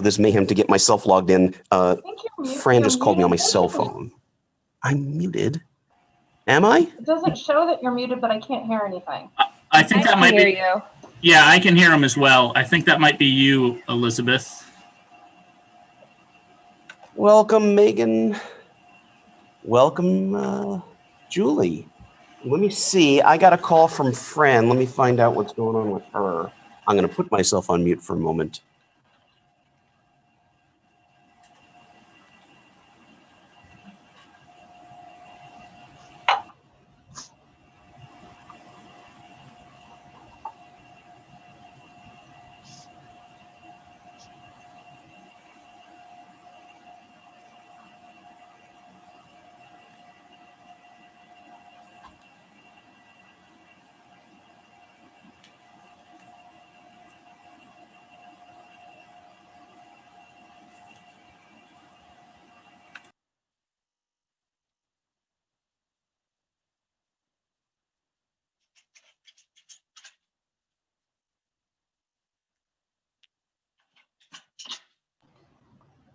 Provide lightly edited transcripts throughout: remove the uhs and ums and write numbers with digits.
this mayhem to get myself logged in. Fran just called me on my cell phone. I'm muted. Am I? It doesn't show that you're muted, but I can't hear anything. I think that might be you. Yeah, I can hear him as well. I think that might be you, Elizabeth. Welcome, Megan. Welcome, Julie. Let me see. I got a call from Fran. Let me find out what's going on with her. I'm going to put myself on mute for a moment.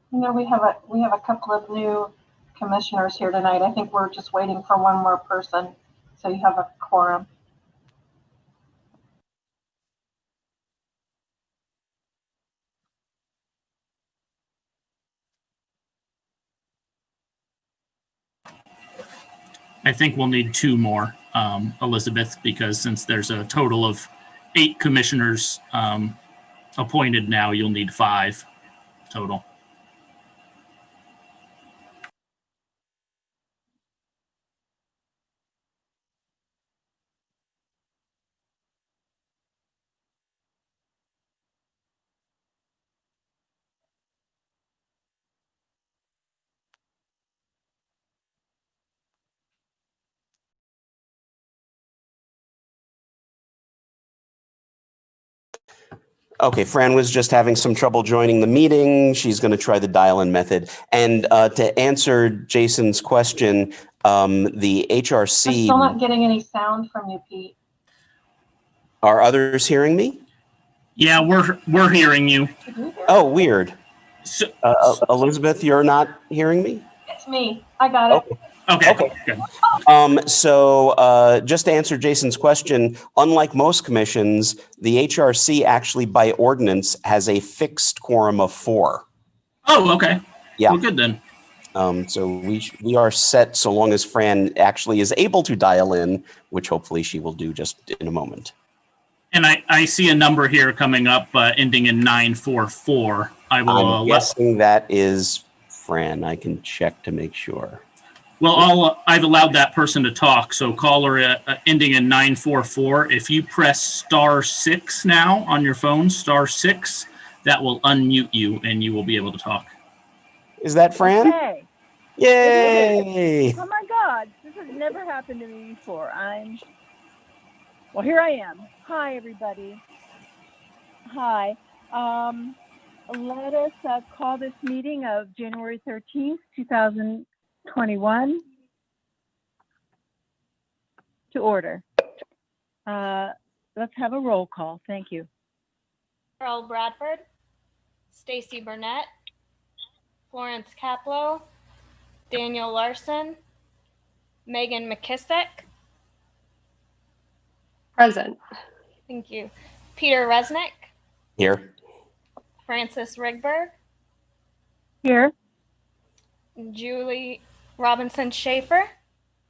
You know, we have a couple of new commissioners here tonight. I think we're just waiting for one more person, so you have a quorum. I think we'll need 2 more, Elizabeth, because since there's a total of 8 commissioners appointed now, you'll need 5 total. Okay, Fran was just having some trouble joining the meeting. She's going to try the dial-in method. And to answer Jason's question, the HRC... I'm still not getting any sound from you, Pete. Are others hearing me? Yeah, we're hearing you. Oh, weird. Elizabeth, you're not hearing me? It's me. I got it. Okay. Good. So just to answer Jason's question, unlike most commissions, the HRC actually by ordinance has a fixed quorum of 4. Oh, okay. Yeah. Well, good then. So we are set so long as Fran actually is able to dial in, which hopefully she will do just in a moment. And I see a number here coming up ending in 944. I'm guessing that is Fran. I can check to make sure. Well, I've allowed that person to talk. So caller ending in 944. If you press *6 now on your phone, *6, that will unmute you and you will be able to talk. Is that Fran? Okay. Yay! Oh my God, this has never happened to me before. Well, here I am. Hi, everybody. Hi. Let us call this meeting of January 13th, 2021 to order. Let's have a roll call. Thank you. Carol Bradford, Stacy Burnett, Florence Caplow, Daniel Larson, Megan McKissick. Present. Thank you. Peter Resnick. Here. Francis Rigberg. Here. Julie Robinson Schaefer.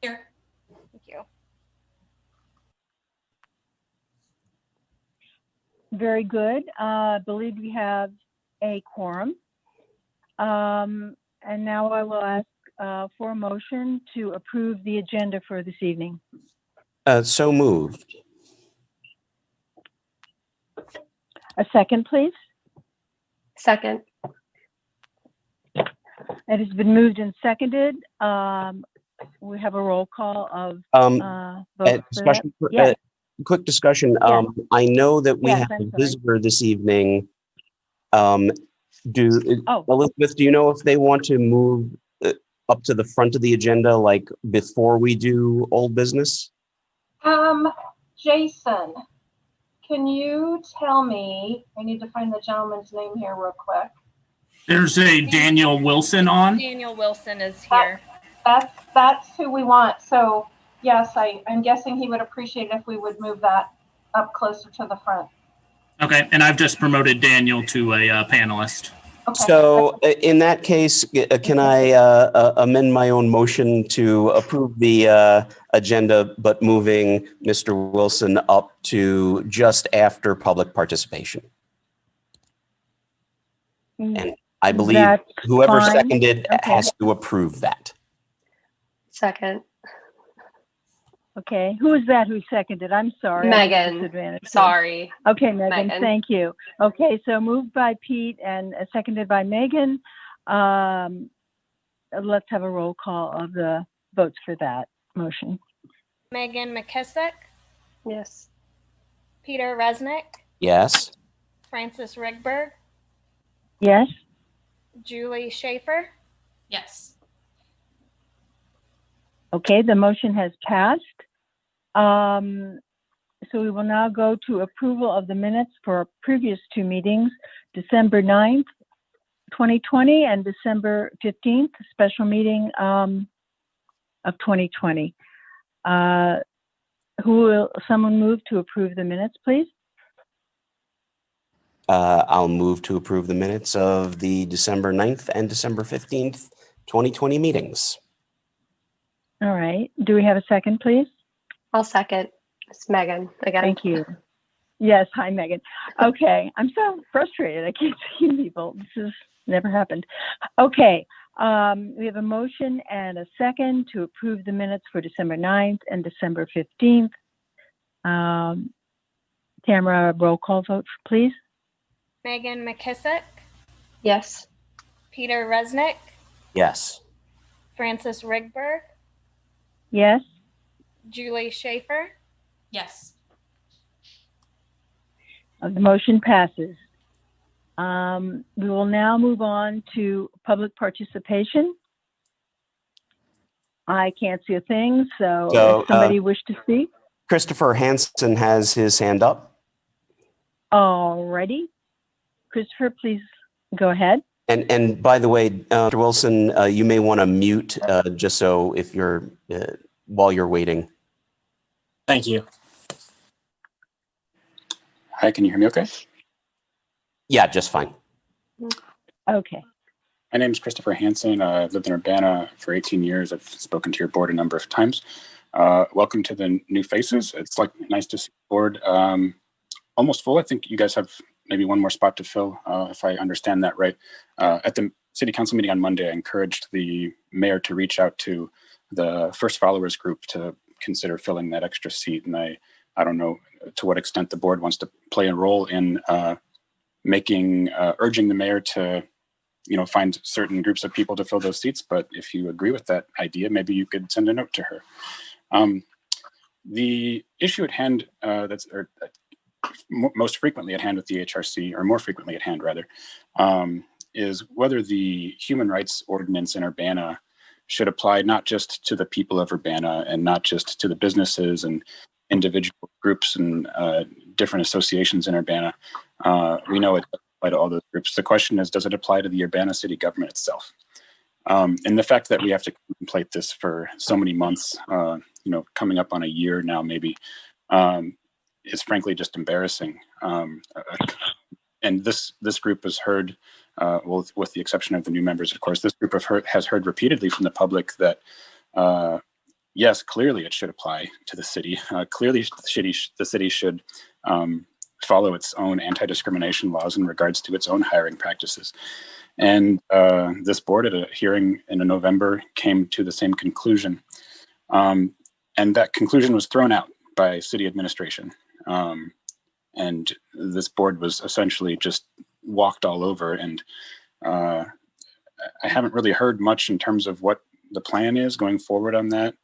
Here. Thank you. Very good. I believe we have a quorum. And now I will ask for a motion to approve the agenda for this evening. So moved. A second, please. Second. It has been moved and seconded. We have a roll call of vote discussion. Yes. Quick discussion. Yes. I know that we Yes, have I'm a sorry. visitor this evening. Elizabeth, do you know if they want to move up to the front of the agenda, like before we do old business? Jason, can you tell me, I need to find the gentleman's name here real quick. There's a Daniel Wilson on. Daniel Wilson is here. That's who we want. So yes, I'm guessing he would appreciate it if we would move that up closer to the front. Okay, and I've just promoted Daniel to a panelist. Okay. So in that case, can I amend my own motion to approve the agenda, but moving Mr. Wilson up to just after public participation? And I believe That's whoever fine. seconded Okay. has to approve that. Second. Okay, who is that who seconded? I'm sorry. Megan. Disadvantage. Sorry. Okay, Megan, Megan. thank you. Okay, so moved by Pete and seconded by Megan. Let's have a roll call of the votes for that motion. Megan McKissick, Yes. Peter Resnick, Yes. Francis Rigberg, Yes? Julie Schaefer, Yes. Okay, the motion has passed. So we will now go to approval of the minutes for our previous two meetings, December 9th, 2020 and December 15th, special meeting of 2020. Someone move to approve the minutes, please? I'll move to approve the minutes of the December 9th and December 15th, 2020 meetings. All right. Do we have a second, please? I'll second. It's Megan again. Thank you. Yes. Hi, Megan. Okay. I'm so frustrated. I can't see people. This has never happened. Okay. We have a motion and a second to approve the minutes for December 9th and December 15th. Tamara, roll call vote, please. Megan McKissick, Yes. Peter Resnick, Yes. Francis Rigberg, Yes. Julie Schaefer, Yes. The motion passes. We will now move on to public participation. I can't see a thing, so if somebody wish to speak. Christopher Hansen has his hand up. Alrighty. Christopher, please go ahead. And by the way, Mr. Wilson, you may want to mute just so if you're while you're waiting. Thank you. Hi, can you hear me okay? Yeah, just fine. Okay. My name is Christopher Hansen. I've lived in Urbana for 18 years. I've spoken to your board a number of times. Welcome to the new faces. It's like nice to see the board almost full. I think you guys have maybe one more spot to fill, if I understand that right. At the city council meeting on Monday, I encouraged the mayor to reach out to the First Followers group to consider filling that extra seat. And I don't know to what extent the board wants to play a role in urging the mayor to, find certain groups of people to fill those seats. But if you agree with that idea, maybe you could send a note to her. The issue at hand most frequently at hand with the HRC, or more frequently at hand rather, is whether the human rights ordinance in Urbana should apply not just to the people of Urbana and not just to the businesses and individual groups and different associations in Urbana. We know it doesn't apply to all those groups. The question is, does it apply to the Urbana city government itself? And the fact that we have to contemplate this for so many months, coming up on a year now maybe, is frankly just embarrassing. And this group has heard, with the exception of the new members, of course, this group has heard repeatedly from the public that, yes, clearly it should apply to the city. Clearly the city should follow its own anti-discrimination laws in regards to its own hiring practices. And this board at a hearing in November came to the same conclusion. And that conclusion was thrown out by city administration. And this board was essentially just walked all over. And I haven't really heard much in terms of what the plan is going forward on that.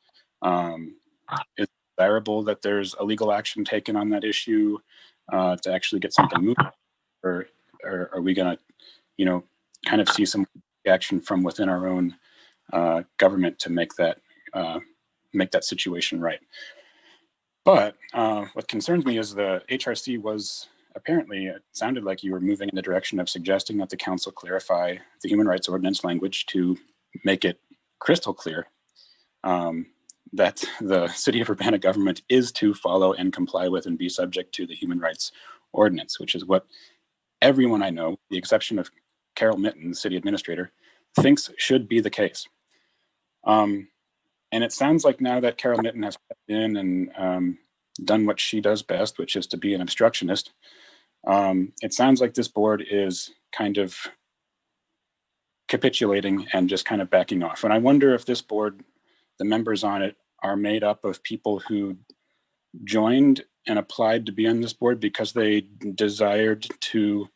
It's desirable that there's a legal action taken on that issue to actually get something moved, or are we going to, kind of see some action from within our own government to make that situation right? But what concerns me is the HRC was apparently it sounded like you were moving in the direction of suggesting that the council clarify the human rights ordinance language to make it crystal clear that the city of Urbana government is to follow and comply with and be subject to the human rights ordinance, which is what everyone I know, with the exception of Carol Mitten, the city administrator, thinks should be the case. And it sounds like now that Carol Mitten has stepped in and done what she does best, which is to be an obstructionist, it sounds like this board is kind of capitulating and just kind of backing off. And I wonder if this board, the members on it, are made up of people who joined and applied to be on this board because they desired to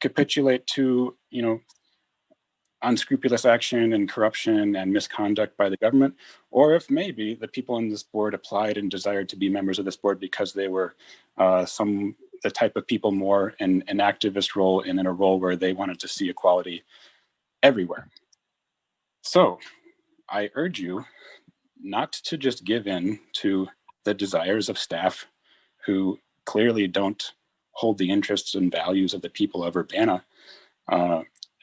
capitulate to, unscrupulous action and corruption and misconduct by the government, or if maybe the people on this board applied and desired to be members of this board because they were the type of people more in an activist role and in a role where they wanted to see equality everywhere. So I urge you not to just give in to the desires of staff who clearly don't hold the interests and values of the people of Urbana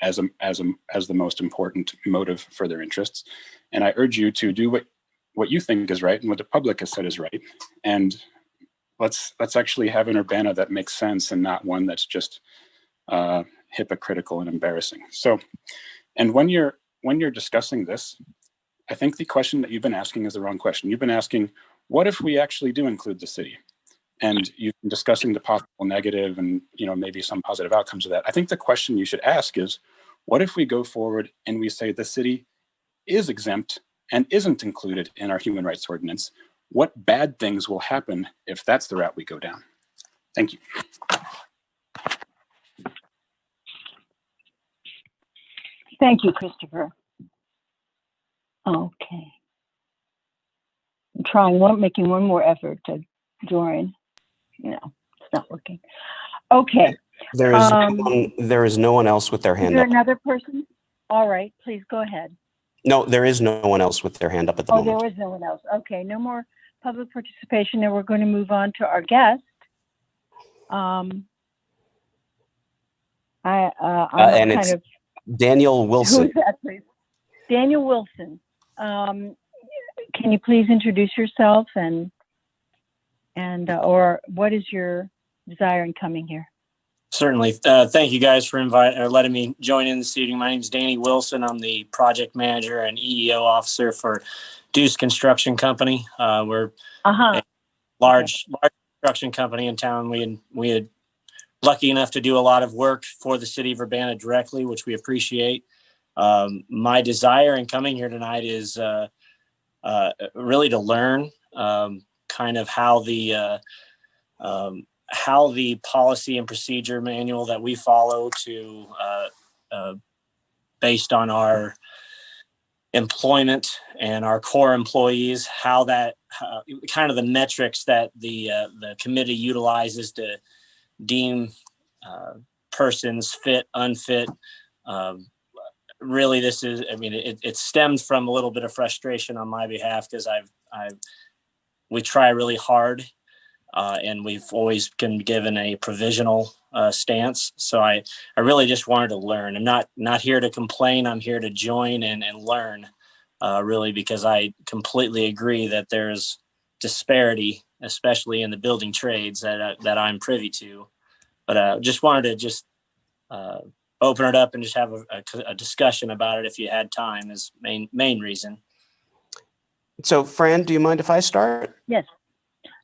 as the most important motive for their interests. And I urge you to do what you think is right and what the public has said is right. And let's actually have an Urbana that makes sense and not one that's just hypocritical and embarrassing. So, and when you're discussing this, I think the question that you've been asking is the wrong question. You've been asking, what if we actually do include the city? And you've been discussing the possible negative and maybe some positive outcomes of that. I think the question you should ask is, what if we go forward and we say the city is exempt and isn't included in our human rights ordinance? What bad things will happen if that's the route we go down? Thank you. Thank you, Christopher. Okay. I'm making one more effort to join. It's not working. Okay. There is no one else with their hand Is there up. another person? All right, please go ahead. No, there is no one else with their hand up at the Oh, moment. there was no one else. Okay, no more public participation. Then we're going to move on to our guest. And it's Daniel Wilson. Who is that, please? Daniel Wilson. Can you please introduce yourself and or what is your desire in coming here? Certainly. Thank you guys for letting me join in this evening. My name is Danny Wilson. I'm the project manager and EEO officer for Deuce Construction Company. We're a large construction company in town. We had lucky enough to do a lot of work for the city of Urbana directly, which we appreciate. My desire in coming here tonight is really to learn kind of how the policy and procedure manual that we follow to based on our employment and our core employees, how that kind of the metrics that the committee utilizes to deem persons fit, unfit. Really, this is, it stems from a little bit of frustration on my behalf because we try really hard. And we've always been given a provisional stance. So I really just wanted to learn. I'm not here to complain. I'm here to join and learn, really, because I completely agree that there's disparity, especially in the building trades that I'm privy to. But just wanted to open it up and just have a discussion about it if you had time is main reason. So, Fran, do you mind if I start? Yes.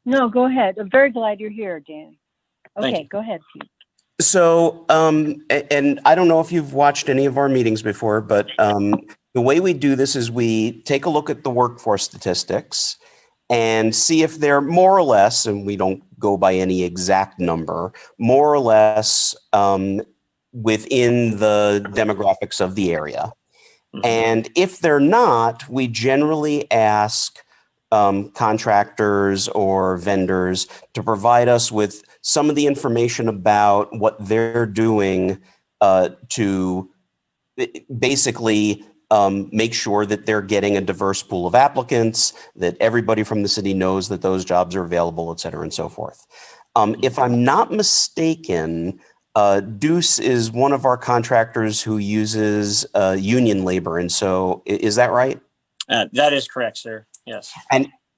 No, go ahead. I'm very glad you're here, Dan. Okay, go ahead, Pete. So, and I don't know if you've watched any of our meetings before, but the way we do this is we take a look at the workforce statistics and see if they're more or less, and we don't go by any exact number, more or less within the demographics of the area. Mm-hmm. And if they're not, we generally ask contractors or vendors to provide us with some of the information about what they're doing to basically make sure that they're getting a diverse pool of applicants, that everybody from the city knows that those jobs are available, et cetera, and so forth. If I'm not mistaken, Deuce is one of our contractors who uses union labor. And so is that right? That is correct, sir. Yes.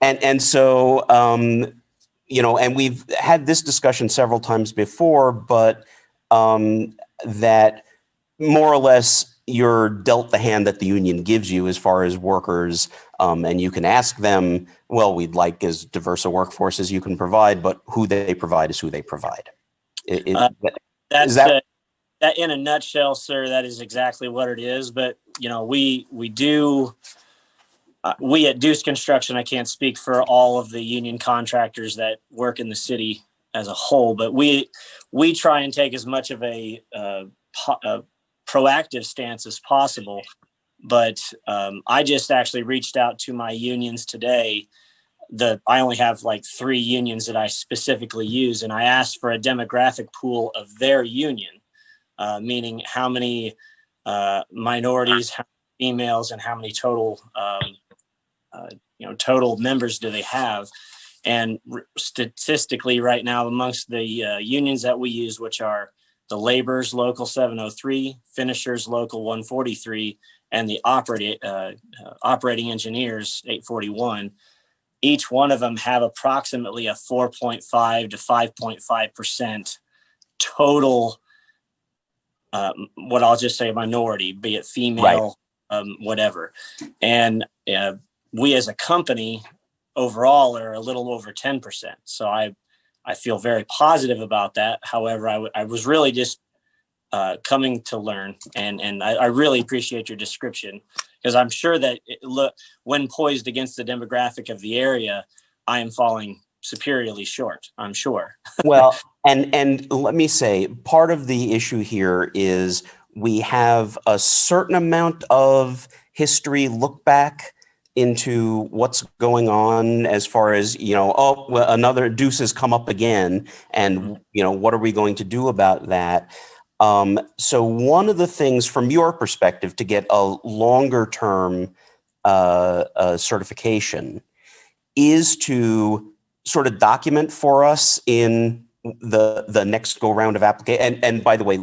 And so, and we've had this discussion several times before, but that more or less you're dealt the hand that the union gives you as far as workers, and you can ask them, well, we'd like as diverse a workforce as you can provide, but who they provide is who they provide. That's that in a nutshell, sir. That is exactly what it is. But we do. We at Deuce Construction, I can't speak for all of the union contractors that work in the city as a whole, but we try and take as much of a proactive stance as possible. But I just actually reached out to my unions today. I only have like 3 unions that I specifically use, and I asked for a demographic pool of their union, meaning how many minorities, how many females, and how many total total members do they have. And statistically right now, amongst the unions that we use, which are the laborers local 703, finishers local 143, and the operating engineers 841, each one of them have approximately a 4.5 to 5.5% total, what I'll just say minority, be it female, right. Whatever. And we as a company overall are a little over 10%. So I feel very positive about that. However, I was really just coming to learn, and I really appreciate your description, because I'm sure that when poised against the demographic of the area, I am falling superiorly short, I'm sure. Well, and let me say, part of the issue here is we have a certain amount of history look back into what's going on as far as, another Deuce has come up again. And, what are we going to do about that? So one of the things from your perspective to get a longer term certification is to sort of document for us in the next go round of application. And by the way,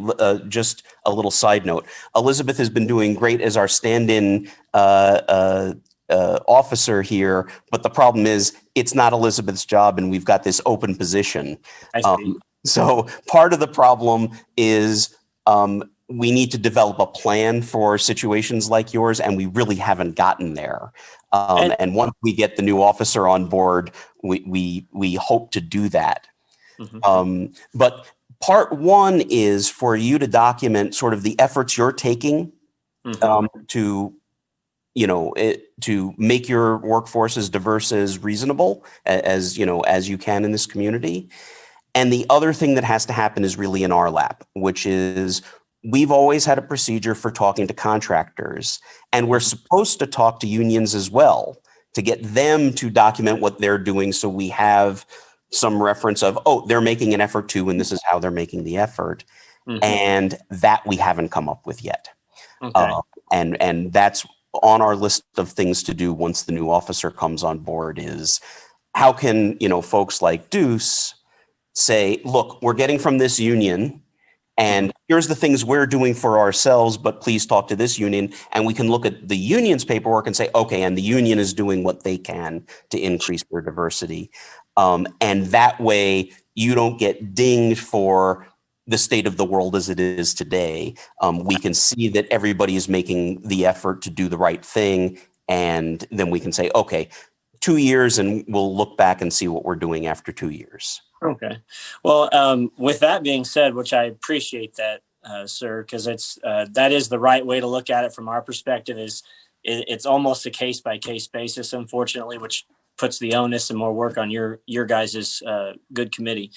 just a little side note, Elizabeth has been doing great as our stand-in officer here, but the problem is it's not Elizabeth's job, and we've got this open position. So part of the problem is we need to develop a plan for situations like yours, and we really haven't gotten there. And once we get the new officer on board, we hope to do that. Mm-hmm. But part one is for you to document sort of the efforts you're taking to make your workforce as diverse as reasonable as you can in this community. And the other thing that has to happen is really in our lap, which is we've always had a procedure for talking to contractors, and we're supposed to talk to unions as well to get them to document what they're doing, so we have some reference of, they're making an effort too, and this is how they're making the effort. Mm-hmm. And that we haven't come up with yet. Okay. And that's on our list of things to do once the new officer comes on board is how can, folks like Deuce say, look, we're getting from this union, and here's the things we're doing for ourselves, but please talk to this union. And we can look at the union's paperwork and say, okay, and the union is doing what they can to increase their diversity. And that way you don't get dinged for the state of the world as it is today. We can see that everybody is making the effort to do the right thing. And then we can say, okay, 2 years, and we'll look back and see what we're doing after 2 years. Okay. Well, with that being said, which I appreciate that, sir, because that is the right way to look at it from our perspective. It's almost a case by case basis, unfortunately, which puts the onus and more work on your guys' good committee.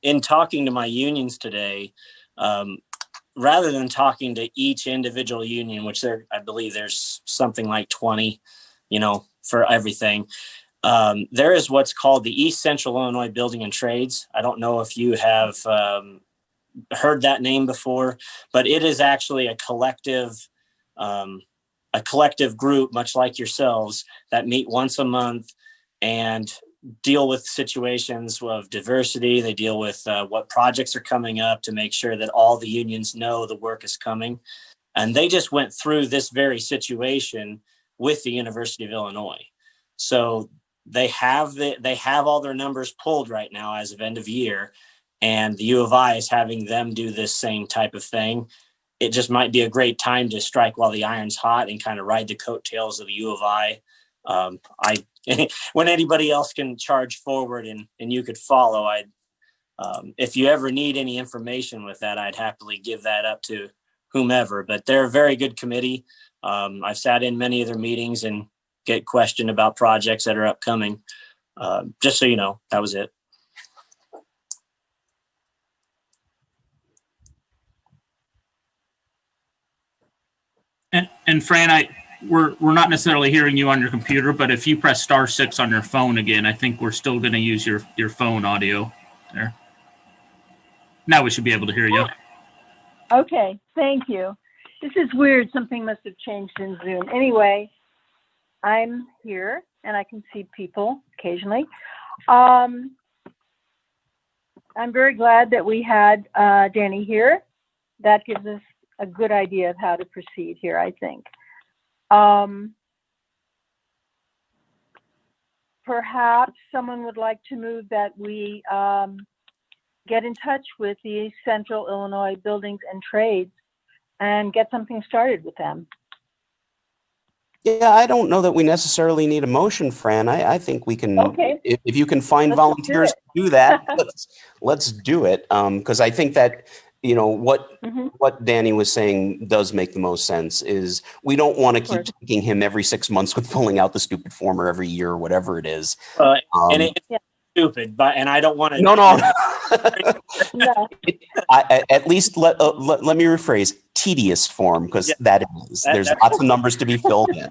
In talking to my unions today, rather than talking to each individual union, which I believe there's something like 20, for everything. There is what's called the East Central Illinois Building and Trades. I don't know if you have heard that name before, but it is actually a collective a collective group, much like yourselves, that meet once a month and deal with situations of diversity. They deal with what projects are coming up to make sure that all the unions know the work is coming. And they just went through this very situation with the University of Illinois. So they have all their numbers pulled right now as of end of year, and the U of I is having them do this same type of thing. It just might be a great time to strike while the iron's hot and kind of ride the coattails of the U of I. When anybody else can charge forward and you could follow, if you ever need any information with that, I'd happily give that up to whomever, but they're a very good committee. I've sat in many of their meetings and get questioned about projects that are upcoming. Just so you know, that was it. And Fran, we're not necessarily hearing you on your computer, but if you press *6 on your phone again, I think we're still going to use your phone audio there. Now we should be able to hear you. Okay, thank you. This is weird. Something must have changed in Zoom. Anyway, I'm here and I can see people occasionally. I'm very glad that we had Danny here. That gives us a good idea of how to proceed here, I think. Perhaps someone would like to move that we get in touch with the Central Illinois Buildings and Trades and get something started with them. Yeah, I don't know that we necessarily need a motion, Fran. I think we can, Okay. if you can find Let's volunteers do to do that, let's do it. Because I think that, you know, what Danny was saying does make the most sense is we don't want to keep taking him every 6 months with filling out the stupid form or every year or whatever it is. And it's stupid, but and I don't want to. No. No. At least let me rephrase, tedious form, because that is. There's lots of numbers to be filled in.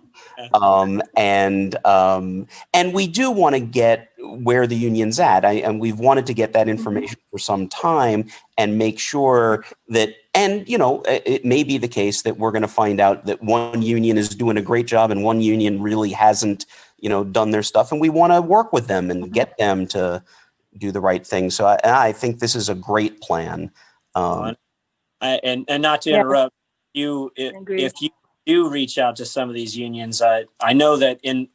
And we do want to get where the union's at. And we've wanted to get that information for some time and make sure that, and you know, it may be the case that we're going to find out that one union is doing a great job and one union really hasn't, you know, done their stuff, and we want to work with them and get them to do the right thing. So I think this is a great plan. And not to interrupt you, if you do reach out to some of these unions, I know that in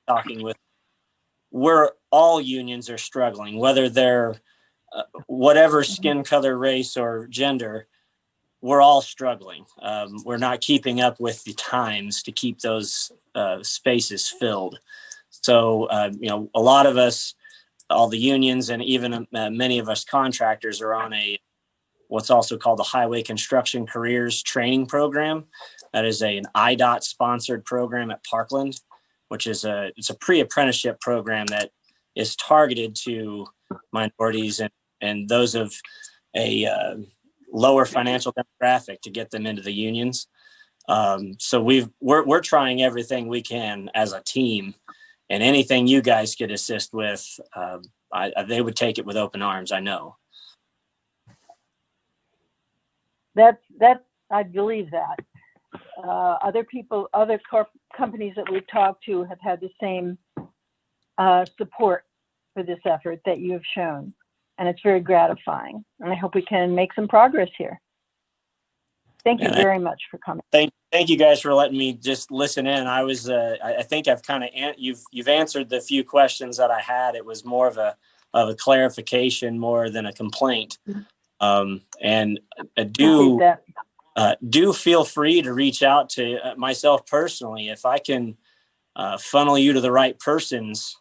talking with, all unions are struggling, whether they're whatever skin color, race, or gender. We're all struggling. We're not keeping up with the times to keep those spaces filled. So, you know, a lot of us, all the unions, and even many of us contractors are on what's also called the Highway Construction Careers Training Program. That is an IDOT sponsored program at Parkland, which is it's a pre-apprenticeship program that is targeted to minorities and those of a lower financial demographic to get them into the unions. So we're trying everything we can as a team, and anything you guys could assist with, they would take it with open arms, I know. That I believe that. Other people, other companies that we've talked to have had the same support for this effort that you have shown. And it's very gratifying. And I hope we can make some progress here. Thank you very much for coming. Thank you guys for letting me just listen in. I was, I think I've kind of, you've answered the few questions that I had. It was more of a clarification more than a complaint. And do feel free to reach out to myself personally. If I can funnel you to the right persons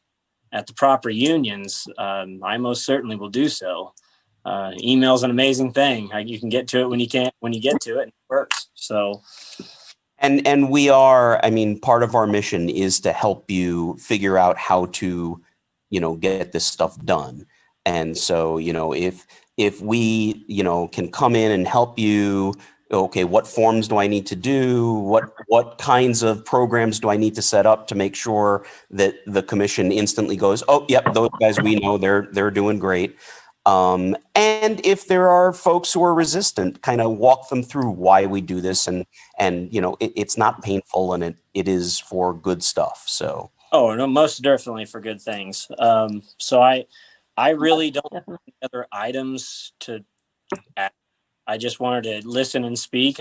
at the proper unions, I most certainly will do so. Email's an amazing thing. You can get to it when you get to it, and it works. So, and we are, I mean, part of our mission is to help you figure out how to, you know, get this stuff done. And so, you know, if we, you know, can come in and help you, okay, what forms do I need to do? What kinds of programs do I need to set up to make sure that the commission instantly goes, oh, yep, those guys we know, they're doing great. And if there are folks who are resistant, kind of walk them through why we do this, and it's not painful, and it is for good stuff. So. Oh no, most definitely for good things. So I really don't have any other items to add. I just wanted to listen and speak.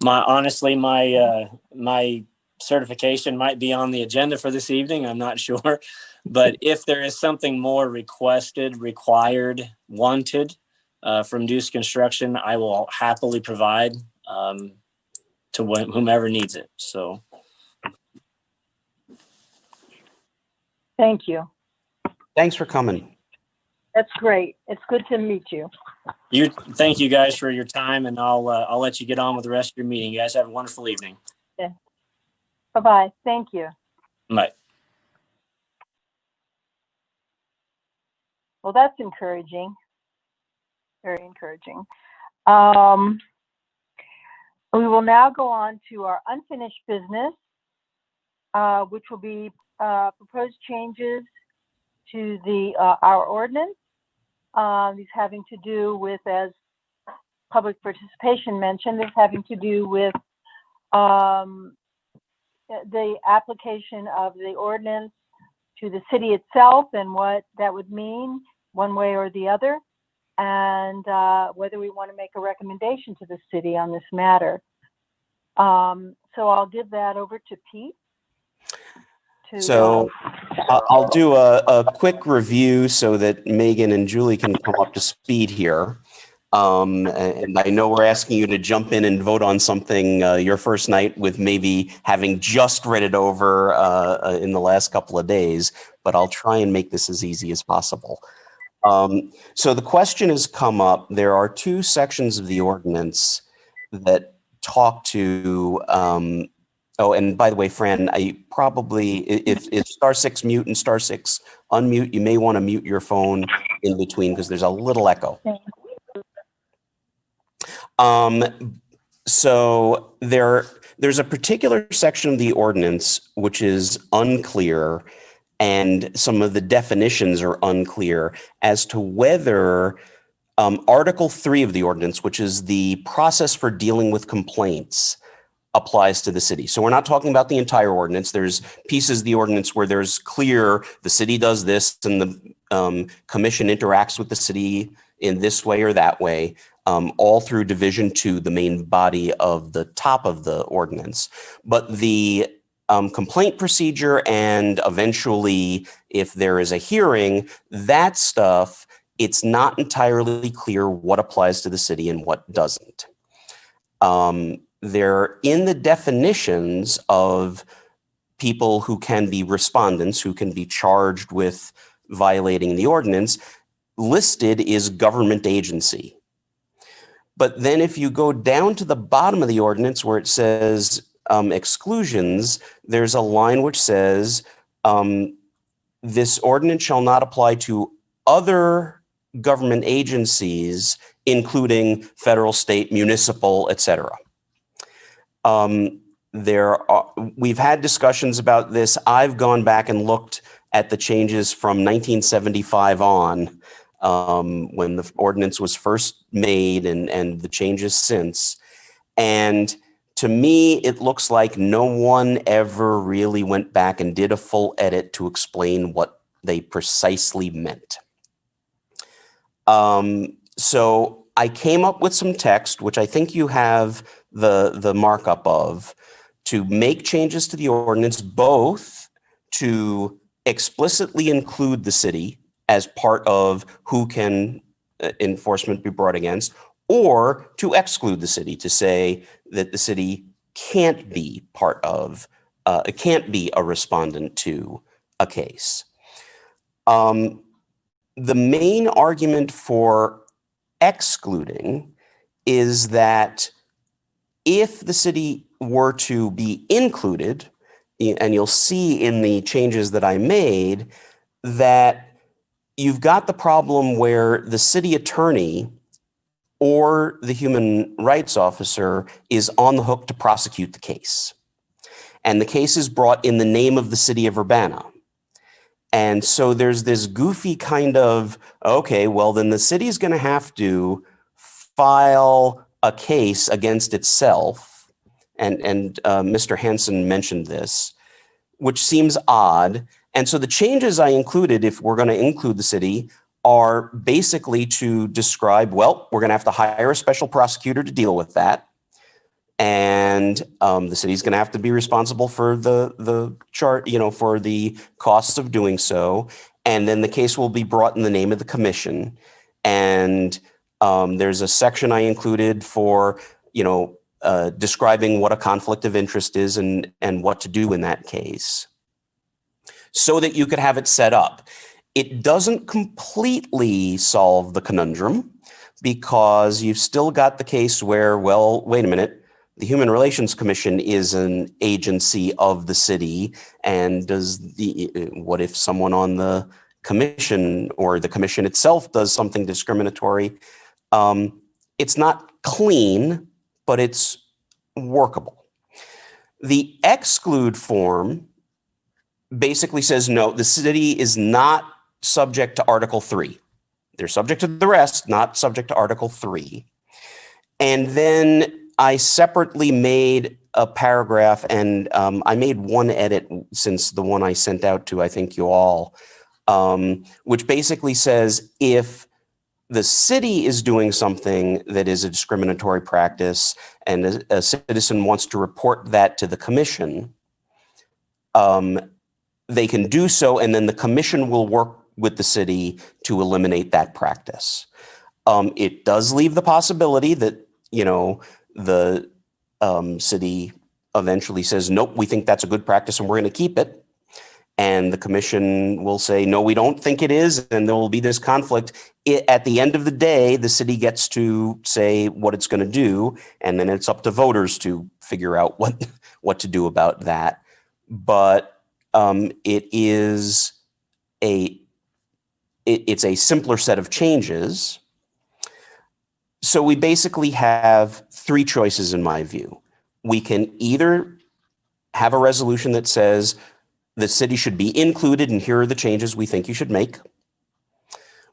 My certification might be on the agenda for this evening. I'm not sure, but if there is something more required, wanted from Deuce Construction, I will happily provide to whomever needs it. So, Thank you. Thanks for coming. That's great. It's good to meet you. Thank you guys for your time, and I'll let you get on with the rest of your meeting. You guys have a wonderful evening. Yeah. Bye-bye. Thank you. Bye. Well, that's encouraging. Very encouraging. We will now go on to our unfinished business, which will be proposed changes to our ordinance. These having to do with, as public participation mentioned, this having to do with the application of the ordinance to the city itself and what that would mean one way or the other, and whether we want to make a recommendation to the city on this matter. So I'll give that over to Pete. So I'll do a quick review so that Megan and Julie can come up to speed here. And I know we're asking you to jump in and vote on something your first night with maybe having just read it over in the last couple of days, but I'll try and make this as easy as possible. So the question has come up. There are two sections of the ordinance that talk to, oh, and by the way, Fran, I probably, if *6 mute and *6 unmute, you may want to mute your phone in between because there's a little echo. So there's a particular section of the ordinance which is unclear, and some of the definitions are unclear as to whether Article 3 of the ordinance, which is the process for dealing with complaints, applies to the city. So we're not talking about the entire ordinance. There's pieces of the ordinance where there's clear the city does this and the commission interacts with the city in this way or that way, all through Division 2, the main body of the top of the ordinance. But the complaint procedure and eventually, if there is a hearing, that stuff, it's not entirely clear what applies to the city and what doesn't. They're in the definitions of people who can be respondents, who can be charged with violating the ordinance. Listed is government agency. But then if you go down to the bottom of the ordinance where it says exclusions, there's a line which says this ordinance shall not apply to other government agencies, including federal, state, municipal, etc. We've had discussions about this. I've gone back and looked at the changes from 1975 on, when the ordinance was first made and the changes since. And to me, it looks like no one ever really went back and did a full edit to explain what they precisely meant. So I came up with some text, which I think you have the markup of, to make changes to the ordinance, both to explicitly include the city as part of who can enforcement be brought against, or to exclude the city, to say that the city can't be part of, it can't be a respondent to a case. The main argument for excluding is that if the city were to be included, and you'll see in the changes that I made, that you've got the problem where the city attorney or the human rights officer is on the hook to prosecute the case. And the case is brought in the name of the city of Urbana. And so there's this goofy kind of, okay, well, then the city's going to have to file a case against itself. And Mr. Hansen mentioned this, which seems odd. And so the changes I included, if we're going to include the city, are basically to describe, well, we're going to have to hire a special prosecutor to deal with that. And the city's going to have to be responsible for the chart, for the costs of doing so. And then the case will be brought in the name of the commission. And there's a section I included for, describing what a conflict of interest is and what to do in that case, so that you could have it set up. It doesn't completely solve the conundrum, because you've still got the case where, well, wait a minute, the Human Relations Commission is an agency of the city, and what if someone on the commission or the commission itself does something discriminatory? It's not clean, but it's workable. The exclude form basically says, no, the city is not subject to Article 3. They're subject to the rest, not subject to Article 3. And then I separately made a paragraph, and I made one edit since the one I sent out to, I think, you all, which basically says if the city is doing something that is a discriminatory practice and a citizen wants to report that to the commission, they can do so, and then the commission will work with the city to eliminate that practice. It does leave the possibility that, the city eventually says, nope, we think that's a good practice and we're going to keep it. And the commission will say, no, we don't think it is. And there will be this conflict. At the end of the day, the city gets to say what it's going to do. And then it's up to voters to figure out what to do about that. But it's a simpler set of changes. So we basically have three choices in my view. We can either have a resolution that says the city should be included and here are the changes we think you should make.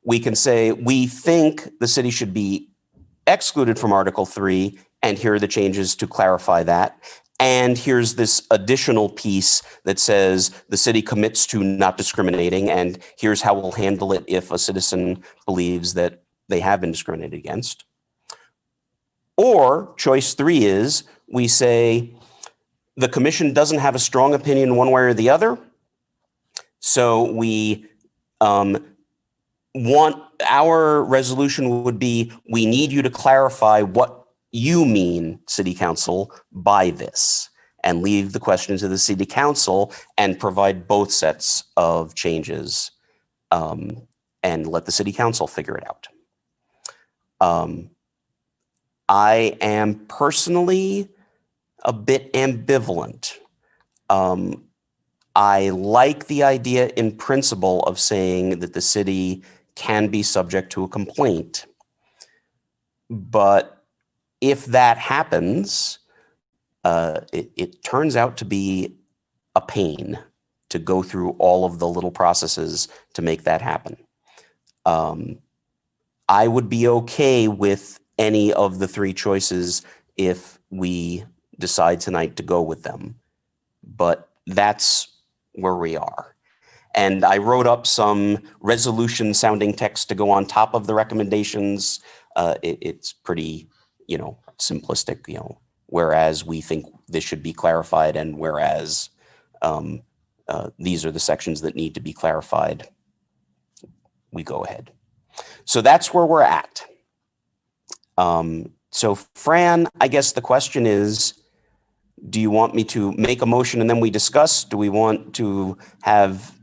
We can say we think the city should be excluded from Article 3 and here are the changes to clarify that. And here's this additional piece that says the city commits to not discriminating, and here's how we'll handle it if a citizen believes that they have been discriminated against. Or choice 3 is we say the commission doesn't have a strong opinion one way or the other. So we want, our resolution would be, we need you to clarify what you mean, city council, by this, and leave the question to the city council and provide both sets of changes, and let the city council figure it out. I am personally a bit ambivalent. I like the idea in principle of saying that the city can be subject to a complaint. But if that happens, it turns out to be a pain to go through all of the little processes to make that happen. I would be okay with any of the three choices if we decide tonight to go with them. But that's where we are. And I wrote up some resolution sounding text to go on top of the recommendations. It's pretty, simplistic, whereas we think this should be clarified and whereas these are the sections that need to be clarified, we go ahead. So that's where we're at. So Fran, I guess the question is, do you want me to make a motion and then we discuss? Do we want to have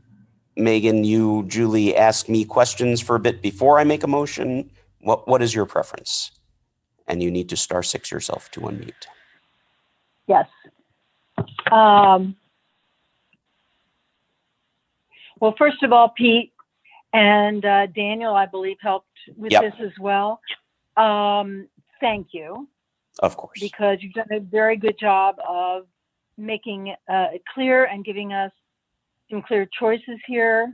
Megan, you, Julie, ask me questions for a bit before I make a motion? What is your preference? And you need to *6 yourself to unmute. Yes. Well, first of all, Pete and Daniel, I believe, helped with this as well. Thank you. Of course. Because you've done a very good job of making it clear and giving us some clear choices here.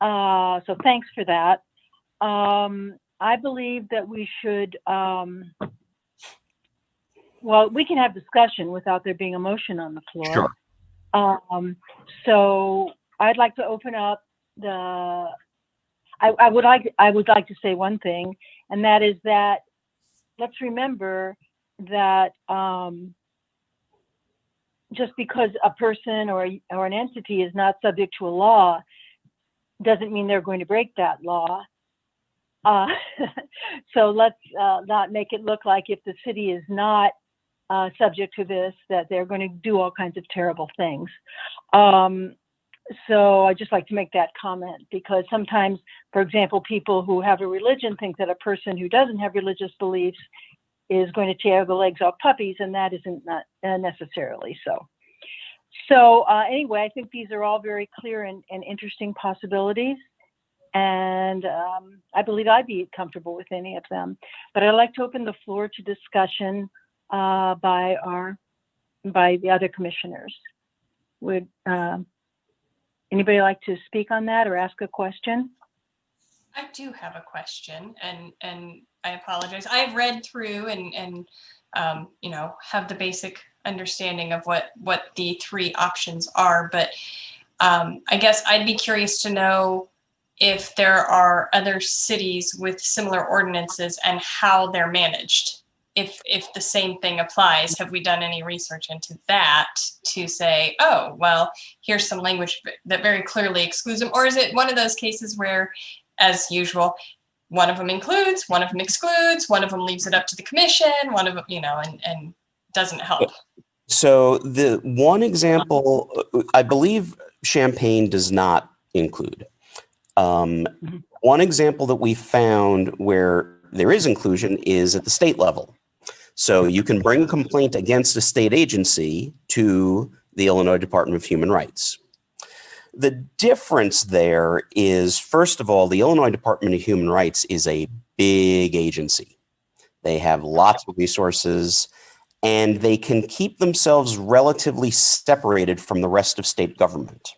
So thanks for that. I believe that we should, well, we can have discussion without there being a motion on the floor. Sure. So I'd like to open up the, I would like to say one thing, and that is that let's remember that just because a person or an entity is not subject to a law doesn't mean they're going to break that law. So let's not make it look like if the city is not subject to this, that they're going to do all kinds of terrible things. So I just like to make that comment, because sometimes, for example, people who have a religion think that a person who doesn't have religious beliefs is going to tear the legs off puppies, and that isn't not necessarily so. So anyway, I think these are all very clear and interesting possibilities, and I believe I'd be comfortable with any of them. But I'd like to open the floor to discussion by the other commissioners. Would anybody like to speak on that or ask a question? I do have a question, and I apologize. I've read through and you know, have the basic understanding of what the three options are, but I guess I'd be curious to know if there are other cities with similar ordinances and how they're managed. If the same thing applies, have we done any research into that to say, oh, well, here's some language that very clearly excludes them? Or is it one of those cases where, as usual, one of them includes, one of them excludes, one of them leaves it up to the commission, one of them, you know, and doesn't help? So the one example, I believe Champaign does not include. One example that we found where there is inclusion is at the state level. So you can bring a complaint against a state agency to the Illinois Department of Human Rights. The difference there is, first of all, the Illinois Department of Human Rights is a big agency. They have lots of resources, and they can keep themselves relatively separated from the rest of state government.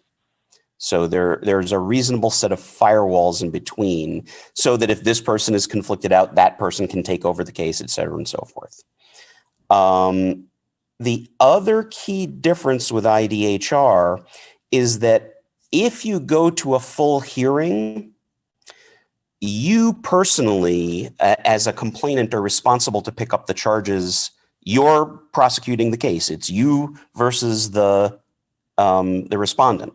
So there's a reasonable set of firewalls in between, so that if this person is conflicted out, that person can take over the case, et cetera, and so forth. The other key difference with IDHR is that if you go to a full hearing, you personally, as a complainant, are responsible to pick up the charges. You're prosecuting the case. It's you versus the respondent.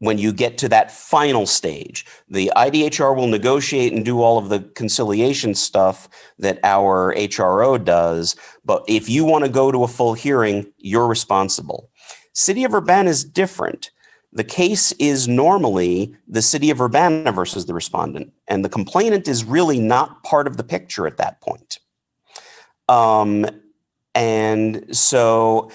When you get to that final stage, the IDHR will negotiate and do all of the conciliation stuff that our HRO does. But if you want to go to a full hearing, you're responsible. City of Urbana is different. The case is normally the city of Urbana versus the respondent, and the complainant is really not part of the picture at that point. And so,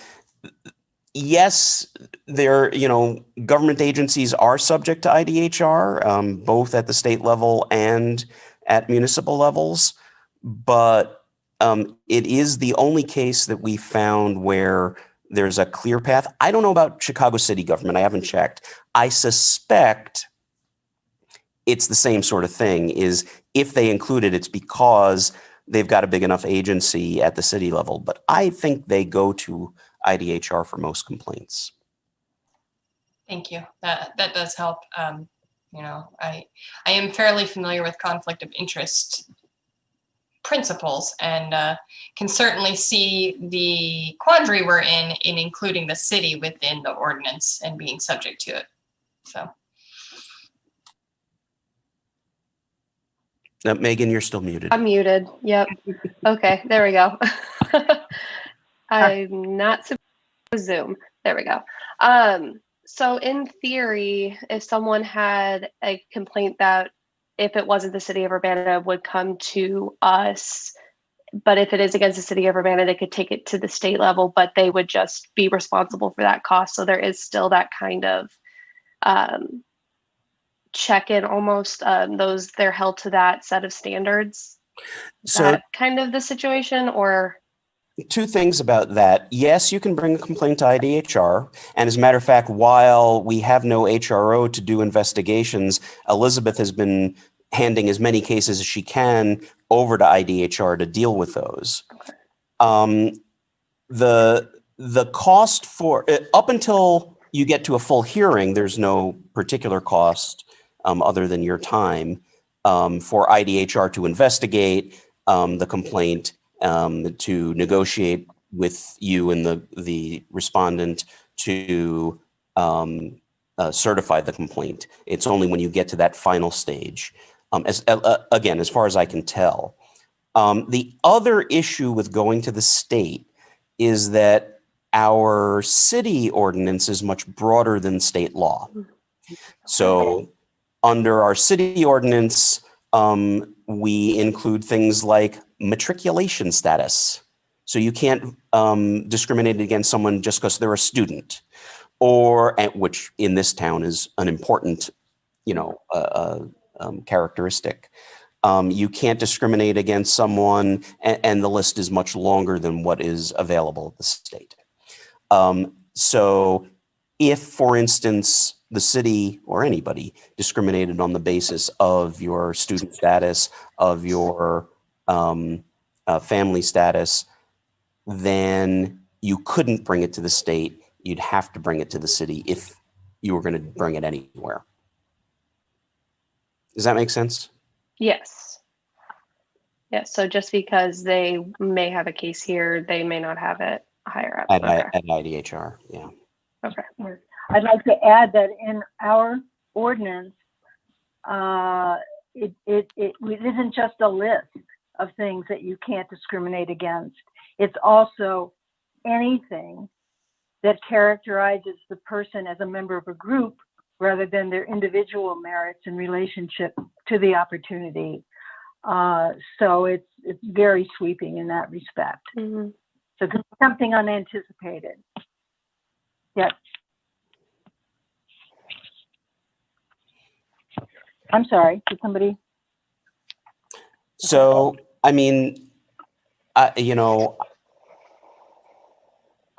yes, government agencies are subject to IDHR, both at the state level and at municipal levels. But it is the only case that we found where there's a clear path. I don't know about Chicago city government. I haven't checked. I suspect it's the same sort of thing, is if they include it, it's because they've got a big enough agency at the city level. But I think they go to IDHR for most complaints. Thank you. That does help. You know, I am fairly familiar with conflict of interest principles, and can certainly see the quandary we're in including the city within the ordinance and being subject to it. So. Megan, you're still muted. I'm muted. Yep. Okay, there we go. I'm not supposed to Zoom. There we go. So in theory, if someone had a complaint that if it wasn't the city of Urbana would come to us, but if it is against the city of Urbana, they could take it to the state level, but they would just be responsible for that cost. So there is still that kind of check-in almost. They're held to that set of standards. Is So that kind of the situation, or? Two things about that. Yes, you can bring a complaint to IDHR. And as a matter of fact, while we have no HRO to do investigations, Elizabeth has been handing as many cases as she can over to IDHR to deal with those. The cost for up until you get to a full hearing, there's no particular cost other than your time for IDHR to investigate the complaint, to negotiate with you and the respondent to certify the complaint. It's only when you get to that final stage. Again, as far as I can tell. The other issue with going to the state is that our city ordinance is much broader than state law. So under our city ordinance, we include things like matriculation status. So you can't discriminate against someone just because they're a student, or which in this town is an important, characteristic. You can't discriminate against someone, and the list is much longer than what is available at the state. So if, for instance, the city or anybody discriminated on the basis of your student status, of your family status, then you couldn't bring it to the state. You'd have to bring it to the city if you were going to bring it anywhere. Does that make sense? Yes. Yes. So just because they may have a case here, they may not have it higher up. At IDHR, yeah. Okay. Yes. I'd like to add that in our ordinance, it isn't just a list of things that you can't discriminate against. It's also anything that characterizes the person as a member of a group rather than their individual merits in relationship to the opportunity. So it's very sweeping in that respect. Mm-hmm. So something unanticipated. Yes. I'm sorry, did somebody? So, I mean, I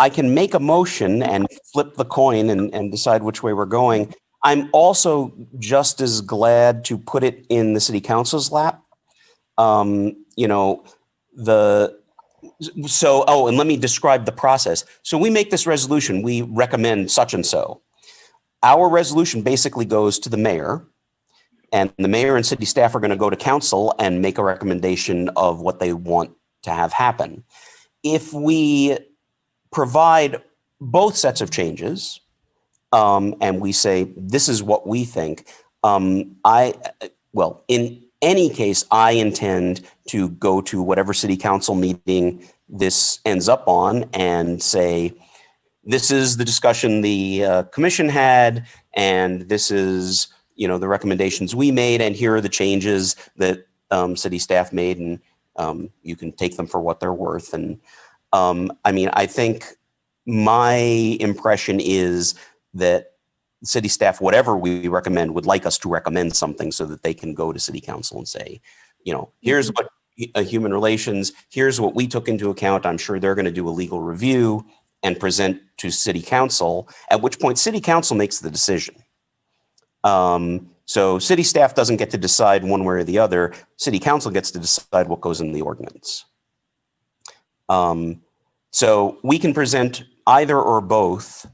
can make a motion and flip the coin and decide which way we're going. I'm also just as glad to put it in the city council's lap. And let me describe the process. So we make this resolution, we recommend such and so. Our resolution basically goes to the mayor, and the mayor and city staff are going to go to council and make a recommendation of what they want to have happen. If we provide both sets of changes, and we say, this is what we think, in any case, I intend to go to whatever city council meeting this ends up on and say, this is the discussion the commission had, and this is, the recommendations we made, and here are the changes that city staff made, and you can take them for what they're worth. And I think my impression is that city staff, whatever we recommend, would like us to recommend something so that they can go to city council and say, here's what human relations, here's what we took into account. I'm sure they're going to do a legal review and present to city council, at which point city council makes the decision. So city staff doesn't get to decide one way or the other. City council gets to decide what goes in the ordinance. So we can present either or both.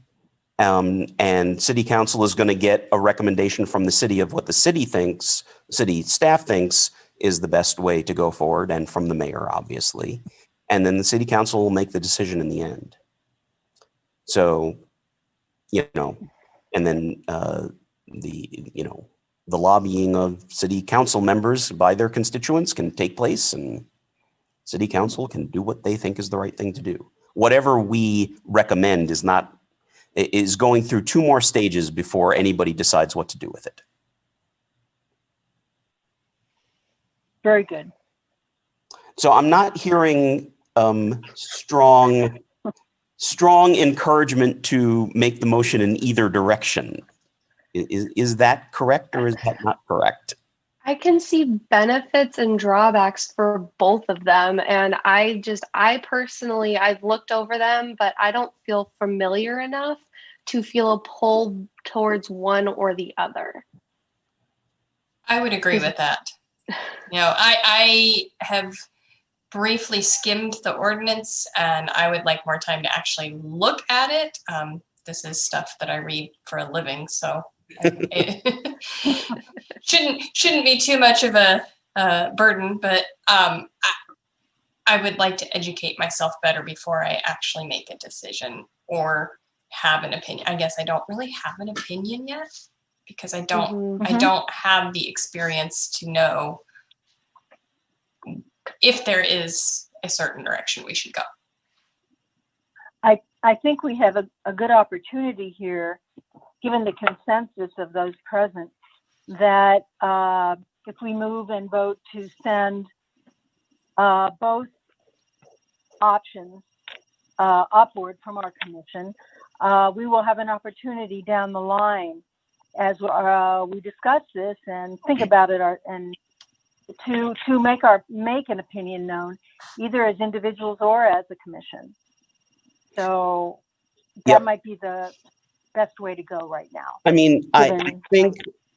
And city council is going to get a recommendation from the city of what the city thinks, city staff thinks is the best way to go forward, and from the mayor, obviously. And then the city council will make the decision in the end. So, and then the lobbying of city council members by their constituents can take place, and city council can do what they think is the right thing to do. Whatever we recommend is going through two more stages before anybody decides what to do with it. Very good. So I'm not hearing strong encouragement to make the motion in either direction. Is that correct, or is that not correct? I can see benefits and drawbacks for both of them. And I personally, I've looked over them, but I don't feel familiar enough to feel a pull towards one or the other. I would agree with that. You know, I have briefly skimmed the ordinance and I would like more time to actually look at it. This is stuff that I read for a living, so it shouldn't be too much of a burden, but I would like to educate myself better before I actually make a decision or have an opinion. I guess I don't really have an opinion yet because I don't have the experience to know if there is a certain direction we should go. I think we have a good opportunity here, given the consensus of those present, that if we move and vote to send both options upward from our commission, we will have an opportunity down the line as we discuss this and think about it and to make an opinion known, either as individuals or as a commission. So that might be the best way to go right now. I mean, I think,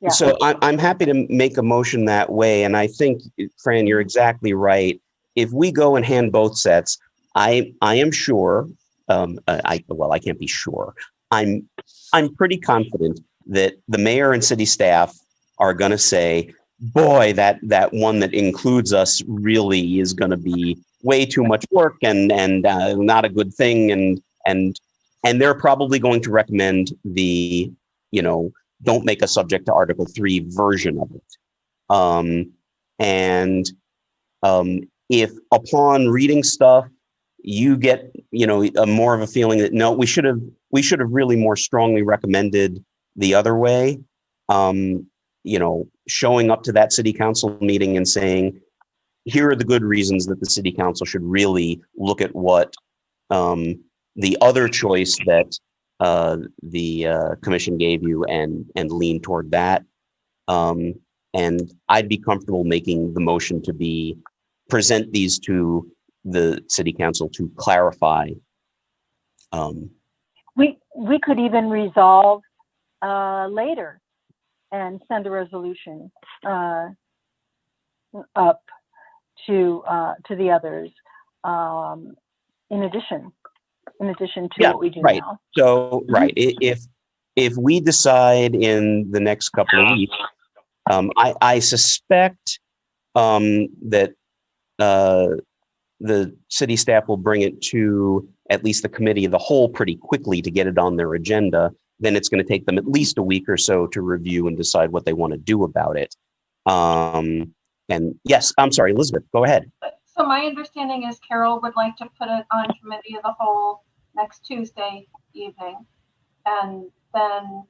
so I'm happy to make a motion that way. And I think, Fran, you're exactly right. If we go and hand both sets, I am sure, I can't be sure. I'm pretty confident that the mayor and city staff are going to say, boy, that one that includes us really is going to be way too much work and not a good thing. And they're probably going to recommend the, don't make a subject to Article 3 version of it. If upon reading stuff, you get, a more of a feeling that, no, we should have really more strongly recommended the other way, showing up to that city council meeting and saying, here are the good reasons that the city council should really look at what the other choice that the commission gave you and lean toward that. And I'd be comfortable making the motion to present these to the city council to clarify. We could even resolve later and send a resolution up to the others in addition to what we do now. So if we decide in the next couple of weeks, I suspect that the city staff will bring it to at least the committee of the whole pretty quickly to get it on their agenda. Then it's going to take them at least a week or so to review and decide what they want to do about it. And yes, I'm sorry, Elizabeth, go ahead. So my understanding is Carol would like to put it on committee of the whole next Tuesday evening. And then,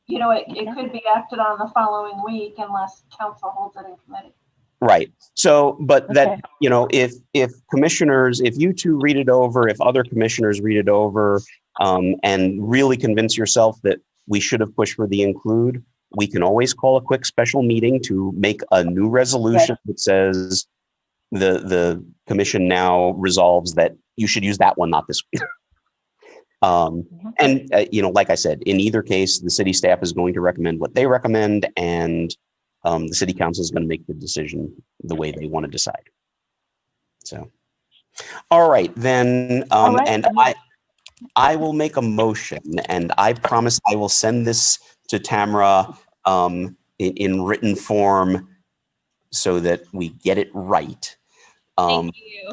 it could be acted on the following week unless council holds it in committee. Right. So, but that, if commissioners, if you two read it over, if other commissioners read it over, and really convince yourself that we should have pushed for the include, we can always call a quick special meeting to make a new resolution that says the commission now resolves that you should use that one, not this one. Like I said, in either case, the city staff is going to recommend what they recommend, and the city council is going to make the decision the way they want to decide. So, all right, then, and I will make a motion, and I promise I will send this to Tamara in written form so that we get it right. Thank you.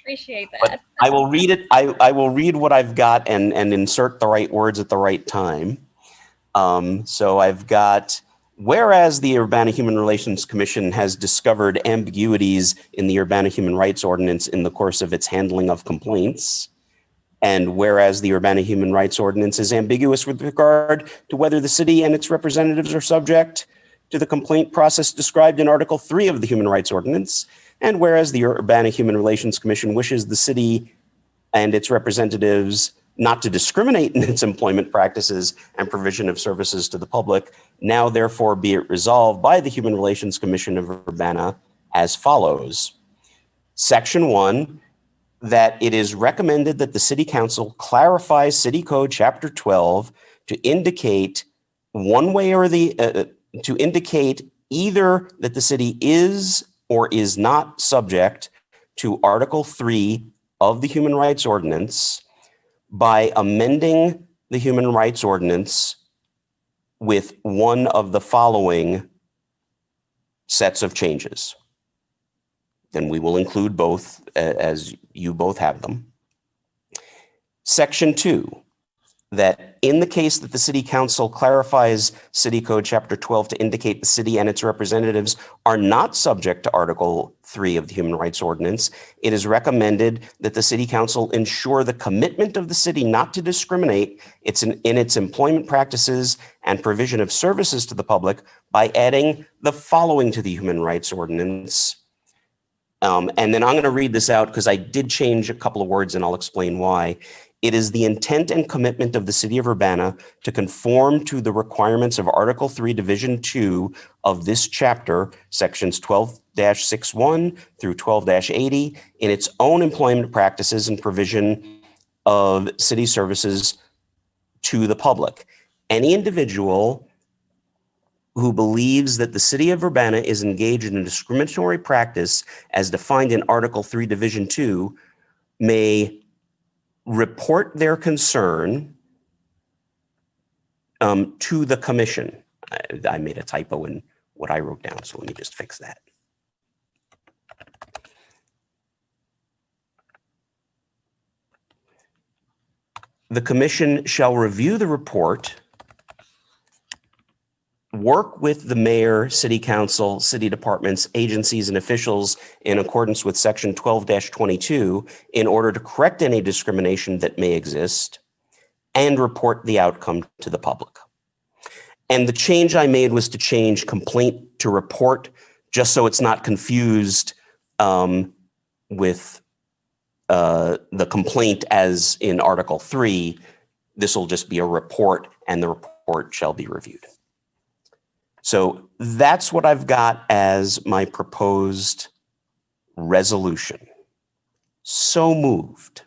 Appreciate that. I will read it. I will read what I've got and insert the right words at the right time. So I've got, whereas the Urbana Human Relations Commission has discovered ambiguities in the Urbana Human Rights Ordinance in the course of its handling of complaints, and whereas the Urbana Human Rights Ordinance is ambiguous with regard to whether the city and its representatives are subject to the complaint process described in Article 3 of the Human Rights Ordinance, and whereas the Urbana Human Relations Commission wishes the city and its representatives not to discriminate in its employment practices and provision of services to the public, now therefore be it resolved by the Human Relations Commission of Urbana as follows. Section 1, that it is recommended that the City Council clarify City Code Chapter 12 to indicate one way or to indicate either that the city is or is not subject to Article 3 of the Human Rights Ordinance by amending the Human Rights Ordinance with one of the following sets of changes. Then we will include both as you both have them. Section 2, that in the case that the City Council clarifies City Code Chapter 12 to indicate the city and its representatives are not subject to Article 3 of the Human Rights Ordinance, it is recommended that the City Council ensure the commitment of the city not to discriminate in its employment practices and provision of services to the public by adding the following to the Human Rights Ordinance. And then I'm going to read this out because I did change a couple of words and I'll explain why. It is the intent and commitment of the City of Urbana to conform to the requirements of Article 3, Division 2 of this chapter, sections 12-61 through 12-80, in its own employment practices and provision of city services to the public. Any individual who believes that the City of Urbana is engaged in a discriminatory practice as defined in Article 3, Division 2 may report their concern to the commission. I made a typo in what I wrote down, so let me just fix that. The commission shall review the report, work with the mayor, city council, city departments, agencies, and officials in accordance with section 12-22 in order to correct any discrimination that may exist and report the outcome to the public. And the change I made was to change complaint to report, just so it's not confused with the complaint as in Article 3. This will just be a report and the report shall be reviewed. So that's what I've got as my proposed resolution. So moved.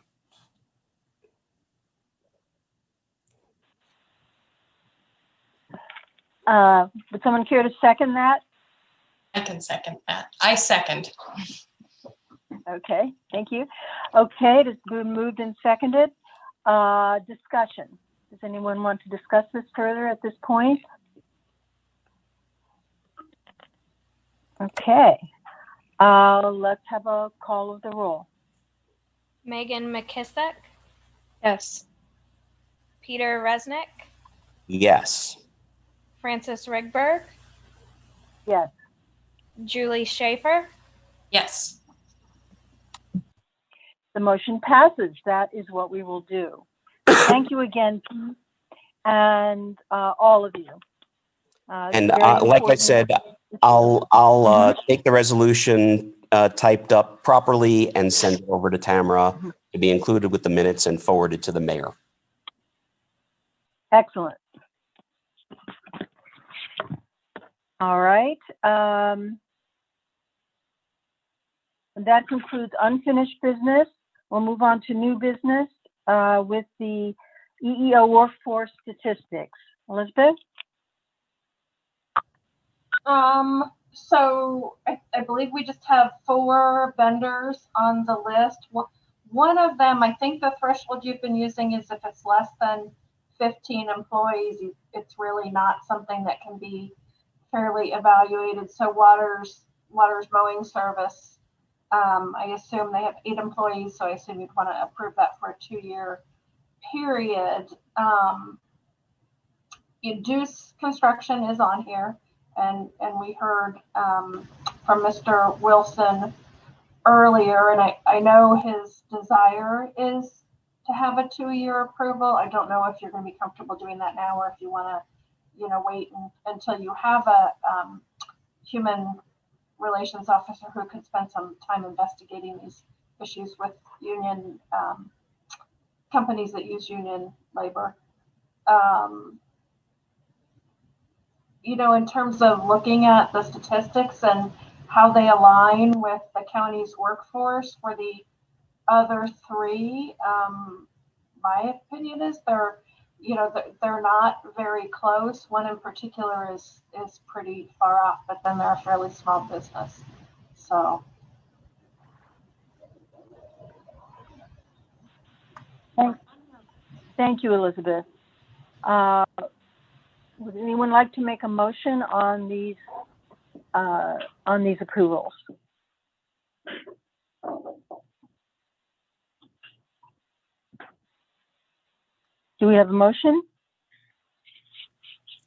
Would someone care to second that? I can second that. I second. Okay, thank you. Okay, it has been moved and seconded. Discussion. Does anyone want to discuss this further at this point? Okay, let's have a call of the roll. Megan McKissick, Yes. Peter Resnick, Yes. Francis Rigberg, Yes. Julie Schaefer, Yes. The motion passes. That is what we will do. Thank you again, Pete, and all of you. And like I said, I'll take the resolution typed up properly and send it over to Tamara to be included with the minutes and forwarded to the mayor. Excellent. All right. And that concludes unfinished business. We'll move on to new business with the EEO workforce statistics. Elizabeth? So I believe we just have 4 vendors on the list. One of them, I think the threshold you've been using is if it's less than 15 employees, it's really not something that can be fairly evaluated. So Waters Mowing Service, I assume they have 8 employees, so I assume you'd want to approve that for a 2-year period. Deuce Construction is on here. And we heard from Mr. Wilson earlier, and I know his desire is to have a 2-year approval. I don't know if you're going to be comfortable doing that now, or if you want to, wait until you have a human relations officer who could spend some time investigating these issues with union companies that use union labor. In terms of looking at the statistics and how they align with the county's workforce for the other three, my opinion is they're not very close. One in particular is pretty far off, but then they're a fairly small business. So. Thank you, Elizabeth. Would anyone like to make a motion on these approvals? Do we have a motion?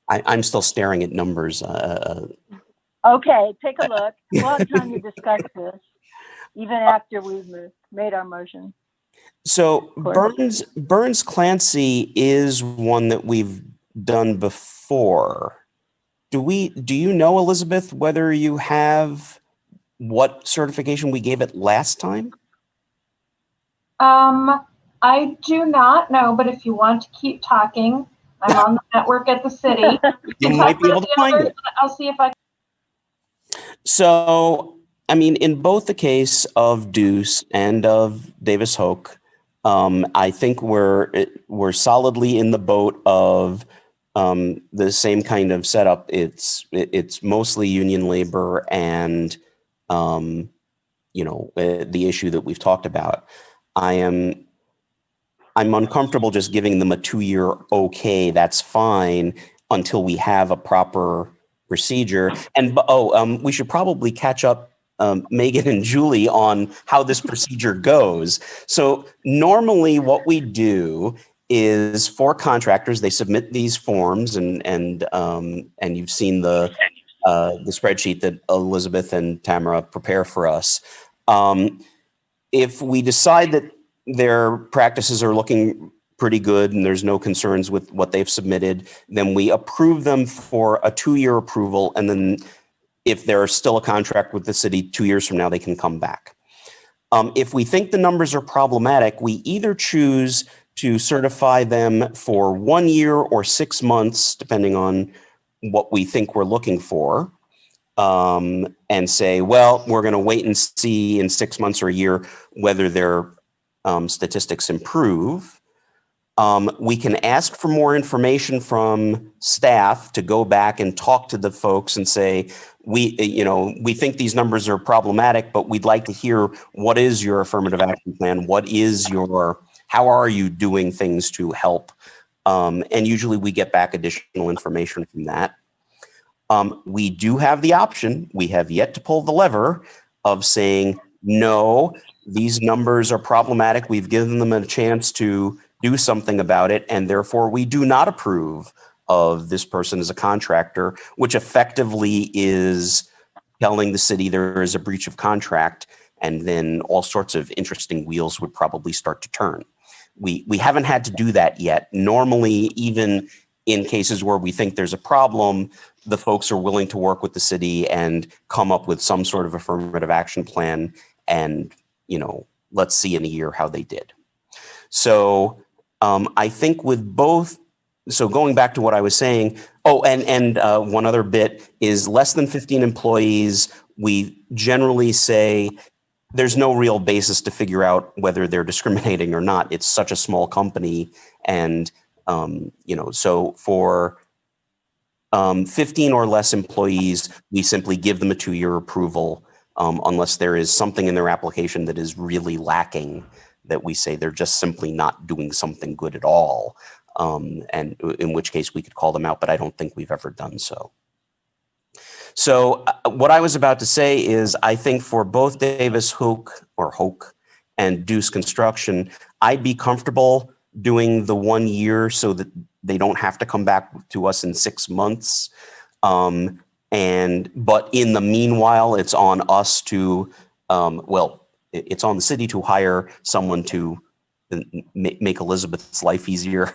I'm still staring at numbers. Okay, take a look. We'll have time to discuss this even after we've made our motion. So Burns Clancy is one that we've done before. Do you know, Elizabeth, whether you have what certification we gave it last time? I do not know, but if you want to keep talking, I'm on the network at the city. You might be able to find it. I'll see if I. So, I mean, in both the case of Deuce and of Davis Hoke, I think we're solidly in the boat of the same kind of setup. It's mostly union labor and the issue that we've talked about. I'm uncomfortable just giving them a 2-year okay. That's fine until we have a proper procedure. And we should probably catch up, Megan and Julie, on how this procedure goes. So normally what we do is for contractors, they submit these forms, and you've seen the spreadsheet that Elizabeth and Tamara prepare for us. If we decide that their practices are looking pretty good and there's no concerns with what they've submitted, then we approve them for a 2-year approval. And then if there's still a contract with the city 2 years from now, they can come back. If we think the numbers are problematic, we either choose to certify them for 1 year or 6 months, depending on what we think we're looking for, and say, well, we're going to wait and see in 6 months or a year whether their statistics improve. We can ask for more information from staff to go back and talk to the folks and say, we think these numbers are problematic, but we'd like to hear, what is your affirmative action plan? How are you doing things to help? And usually we get back additional information from that. We do have the option, we have yet to pull the lever, of saying, no, these numbers are problematic. We've given them a chance to do something about it, and therefore we do not approve of this person as a contractor, which effectively is telling the city there is a breach of contract, and then all sorts of interesting wheels would probably start to turn. We haven't had to do that yet. Normally, even in cases where we think there's a problem, the folks are willing to work with the city and come up with some sort of affirmative action plan, and let's see in a year how they did. So I think with both, so going back to what I was saying, and one other bit is less than 15 employees, we generally say there's no real basis to figure out whether they're discriminating or not. It's such a small company. And, so for 15 or less employees, we simply give them a 2-year approval, unless there is something in their application that is really lacking, that we say they're just simply not doing something good at all. And in which case we could call them out, but I don't think we've ever done so. So what I was about to say is, I think for both Davis Hoke and Deuce Construction, I'd be comfortable doing the 1 year so that they don't have to come back to us in 6 months. But in the meanwhile, it's on us to, it's on the city to hire someone to make Elizabeth's life easier,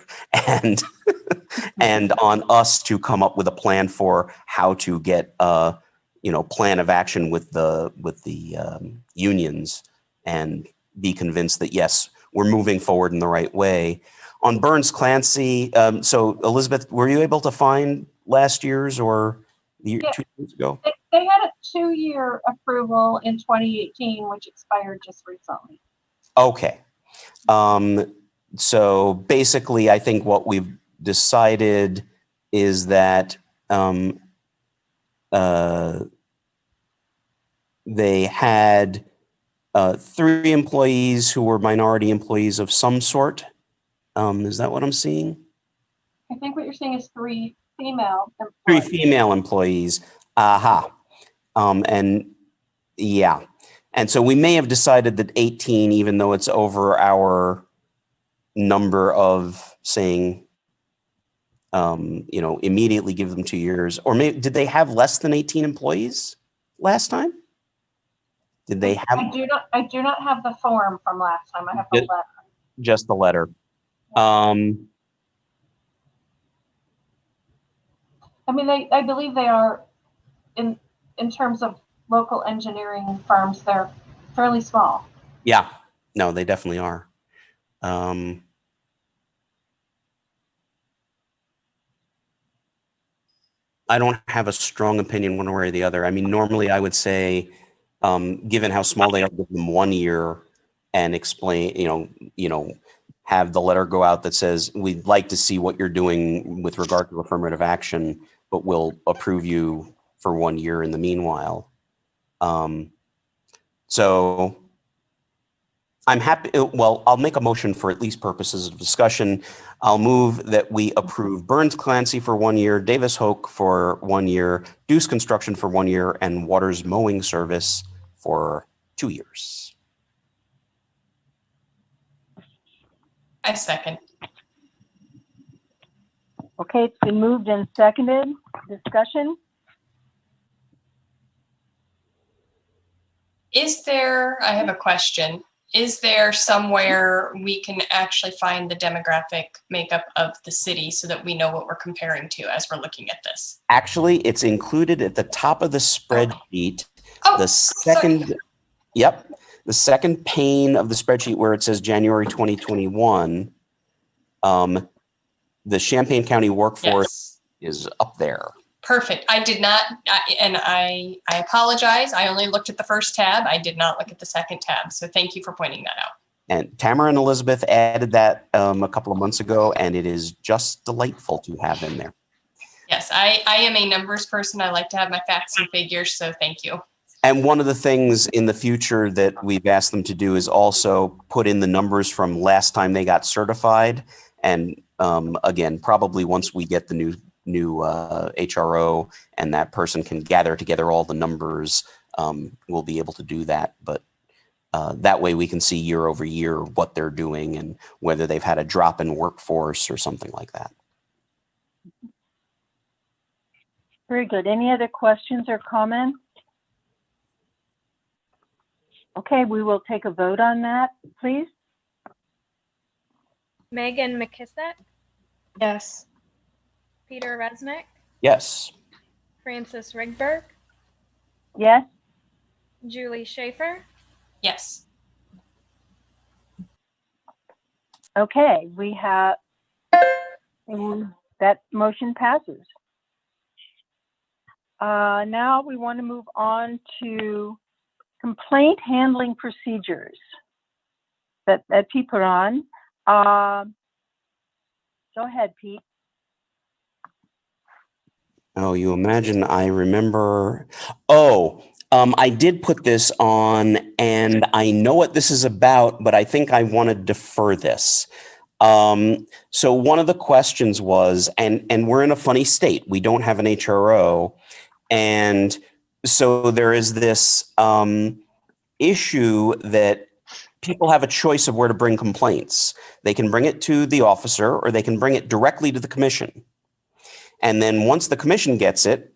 and on us to come up with a plan for how to get plan of action with the unions, and be convinced that yes, we're moving forward in the right way. On Burns Clancy, so Elizabeth, were you able to find last year's or the Yeah. 2 years ago? They had a 2-year approval in 2018, which expired just recently. Okay. So basically, I think what we've decided is that they had 3 employees who were minority employees of some sort. Is that what I'm seeing? I think what you're saying is 3 female 3 employees. female employees. Aha. And yeah. And so we may have decided that 18, even though it's over our number of saying, immediately give them 2 years, or maybe did they have less than 18 employees last time? Did they have? I do not have the form from last time. I have the letter. Just the letter. I mean, I believe they are in terms of local engineering firms, they're fairly small. Yeah, no, they definitely are. I don't have a strong opinion one way or the other. I mean, normally I would say, given how small they are, give them 1 year and explain, have the letter go out that says, we'd like to see what you're doing with regard to affirmative action, but we'll approve you for 1 year in the meanwhile. So I'm happy. Well, I'll make a motion for at least purposes of discussion. I'll move that we approve Burns Clancy for 1 year, Davis Hoke for 1 year, Deuce Construction for 1 year, and Waters Mowing Service for 2 years. I second. Okay, it's been moved and seconded. Discussion? I have a question. Is there somewhere we can actually find the demographic makeup of the city so that we know what we're comparing to as we're looking at this? Actually, it's included at the top of the spreadsheet. Oh, The second, sorry. Yep, the second pane of the spreadsheet where it says January 2021, the Champaign County workforce is up there. Perfect. I did not, and I apologize. I only looked at the first tab. I did not look at the second tab. So thank you for pointing that out. And Tamara and Elizabeth added that a couple of months ago, and it is just delightful to have in there. Yes, I am a numbers person. I like to have my facts and figures. So thank you. And one of the things in the future that we've asked them to do is also put in the numbers from last time they got certified. And again, probably once we get the new HRO and that person can gather together all the numbers, we'll be able to do that. But that way we can see year over year what they're doing and whether they've had a drop in workforce or something like that. Very good. Any other questions or comments? Okay, we will take a vote on that, please. Megan McKissick, Yes. Peter Resnick, Yes. Francis Rigberg, Yes? Julie Schaefer, Yes. Okay, we have, that motion passes. Now we want to move on to complaint handling procedures that Pete put on. Go ahead, Pete. Oh, you imagine I remember. I did put this on and I know what this is about, but I think I want to defer this. So one of the questions was, and we're in a funny state. We don't have an HRO. And so there is this issue that people have a choice of where to bring complaints. They can bring it to the officer or they can bring it directly to the commission. And then once the commission gets it,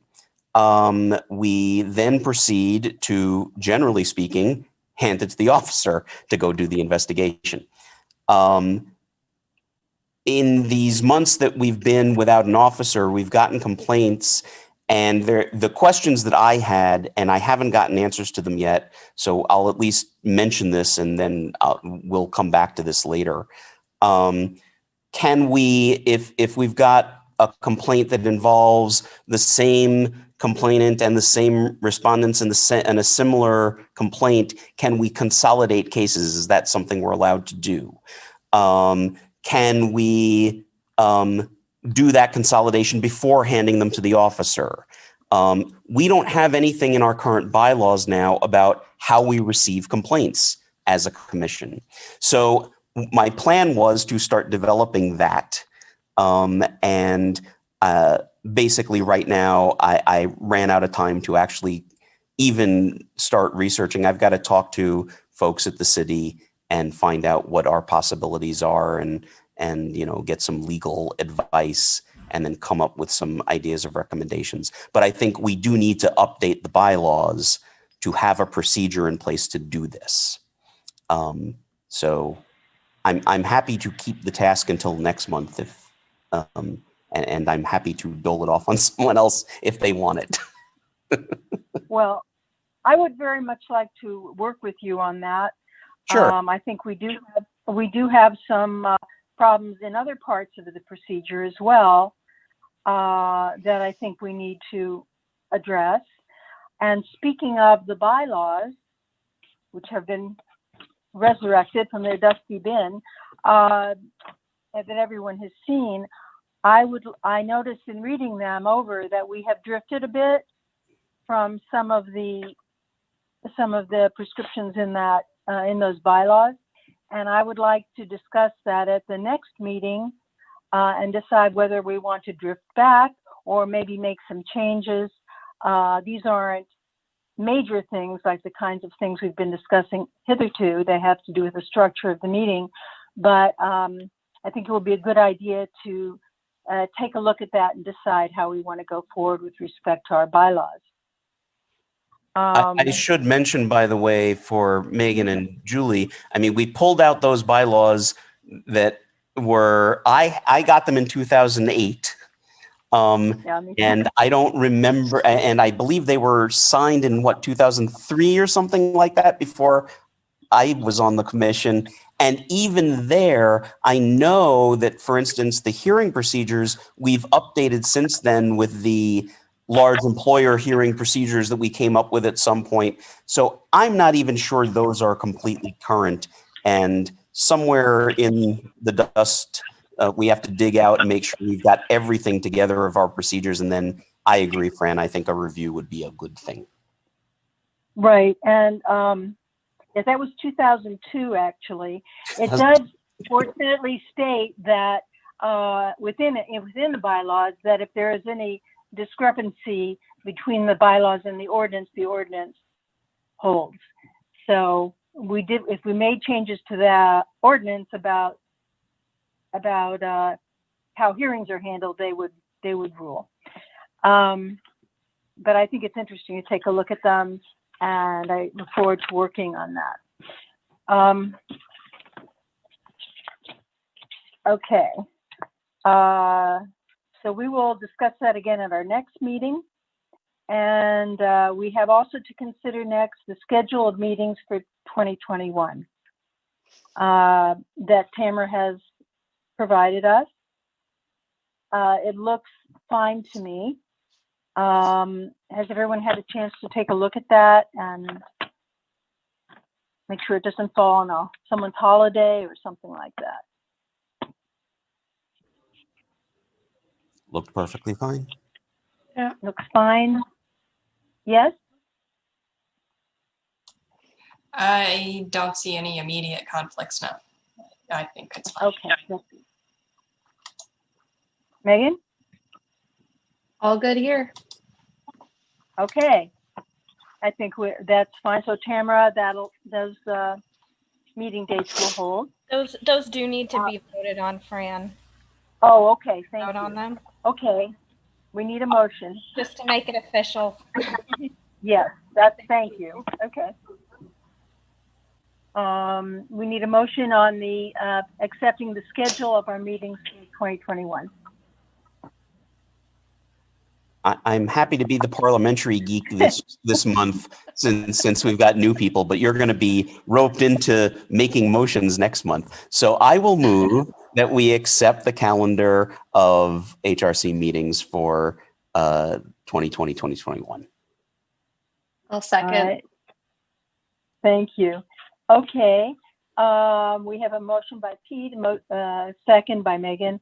we then proceed to, generally speaking, hand it to the officer to go do the investigation. In these months that we've been without an officer, we've gotten complaints And the questions that I had, and I haven't gotten answers to them yet, so I'll at least mention this and then we'll come back to this later. Can we, if we've got a complaint that involves the same complainant and the same respondents and a similar complaint, can we consolidate cases? Is that something we're allowed to do? Can we do that consolidation before handing them to the officer? We don't have anything in our current bylaws now about how we receive complaints as a commission. So my plan was to start developing that. Basically right now I ran out of time to actually even start researching. I've got to talk to folks at the city and find out what our possibilities are and get some legal advice and then come up with some ideas of recommendations. But I think we do need to update the bylaws to have a procedure in place to do this. So I'm happy to keep the task until next month if, and I'm happy to dole it off on someone else if they want it. Well, I would very much like to work with you on that. Sure. I think we do have some problems in other parts of the procedure as well that I think we need to address. And speaking of the bylaws, which have been resurrected from their dusty bin, that everyone has seen, I noticed in reading them over that we have drifted a bit from some of the prescriptions in that in those bylaws, and I would like to discuss that at the next meeting and decide whether we want to drift back or maybe make some changes. These aren't major things like the kinds of things we've been discussing hitherto. They have to do with the structure of the meeting, but I think it will be a good idea to take a look at that and decide how we want to go forward with respect to our bylaws. I should mention, by the way, for Megan and Julie, I mean, we pulled out those bylaws that were, I got them in 2008. And I don't remember, and I believe they were signed in 2003 or something like that before I was on the commission. And even there, I know that, for instance, the hearing procedures we've updated since then with the large employer hearing procedures that we came up with at some point. So I'm not even sure those are completely current. And somewhere in the dust, we have to dig out and make sure we've got everything together of our procedures. And then I agree, Fran, I think a review would be a good thing. Right. And yes, that was 2002, actually. It does fortunately state that within the bylaws that if there is any discrepancy between the bylaws and the ordinance holds. So if we made changes to that ordinance about how hearings are handled, they would rule. But I think it's interesting to take a look at them, and I look forward to working on that. Okay. So we will discuss that again at our next meeting. And we have also to consider next the schedule of meetings for 2021 that Tamara has provided us. It looks fine to me. Has everyone had a chance to take a look at that and make sure it doesn't fall on someone's holiday or something like that? Looked perfectly fine. Yeah, looks fine. Yes? I don't see any immediate conflicts now. I think it's fine. Okay. Megan? All good here. Okay. I think that's fine. So Tamara, those meeting dates will hold. Those do need to be voted on, Fran. Oh, okay. Thank Vote you. on them. Okay. We need a motion. Just to make it official. Yes, thank you. Okay. We need a motion on the accepting the schedule of our meetings in 2021. I'm happy to be the parliamentary geek this month since we've got new people, but you're going to be roped into making motions next month. So I will move that we accept the calendar of HRC meetings for 2020, 2021. I'll second. All right. Thank you. Okay. We have a motion by Pete, second by Megan,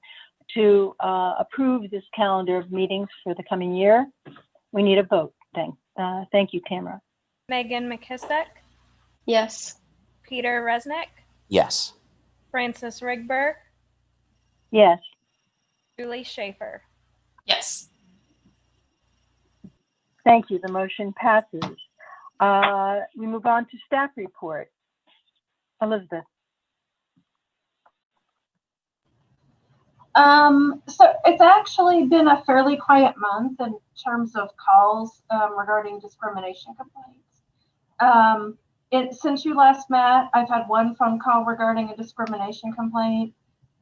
to approve this calendar of meetings for the coming year. We need a vote. Thank you, Tamara. Megan McKissick, Yes. Peter Resnick, Yes. Francis Rigberg, Yes. Julie Schaefer. Yes. Thank you. The motion passes. We move on to staff report. Elizabeth. So it's actually been a fairly quiet month in terms of calls regarding discrimination complaints. Since you last met, I've had one phone call regarding a discrimination complaint.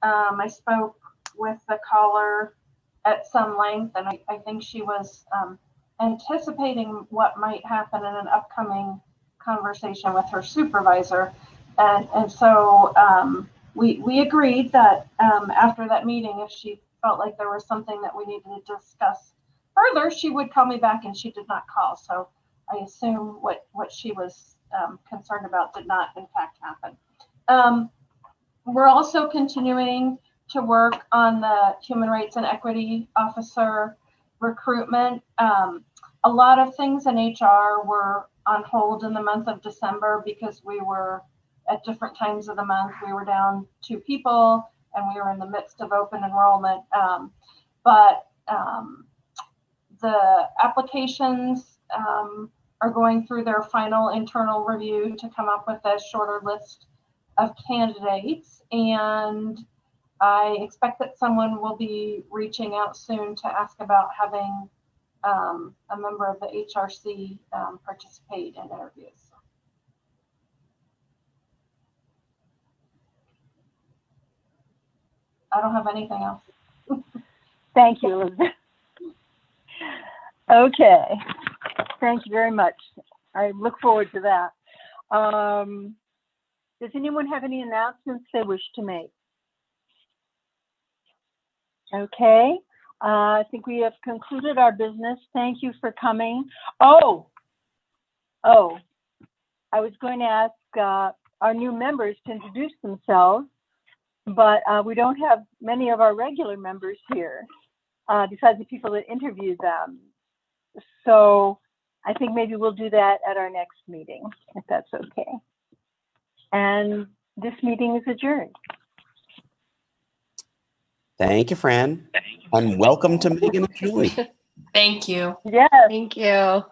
I spoke with the caller at some length, and I think she was anticipating what might happen in an upcoming conversation with her supervisor. And so we agreed that after that meeting, if she felt like there was something that we needed to discuss further, she would call me back, and she did not call. So I assume what she was concerned about did not in fact happen. We're also continuing to work on the Human Rights and Equity Officer recruitment. A lot of things in HR were on hold in the month of December because we were at different times of the month. We were down 2 people and we were in the midst of open enrollment. But the applications are going through their final internal review to come up with a shorter list of candidates. And I expect that someone will be reaching out soon to ask about having a member of the HRC participate in interviews. I don't have anything else. Thank you, Elizabeth. Okay. Thank you very much. I look forward to that. Does anyone have any announcements they wish to make? Okay. I think we have concluded our business. Thank you for coming. Oh, I was going to ask our new members to introduce themselves, but we don't have many of our regular members here, besides the people that interviewed them. So I think maybe we'll do that at our next meeting, if that's okay. And this meeting is adjourned. Thank you, Fran. And welcome to Megan and Julie. Thank you. Yes. Thank you.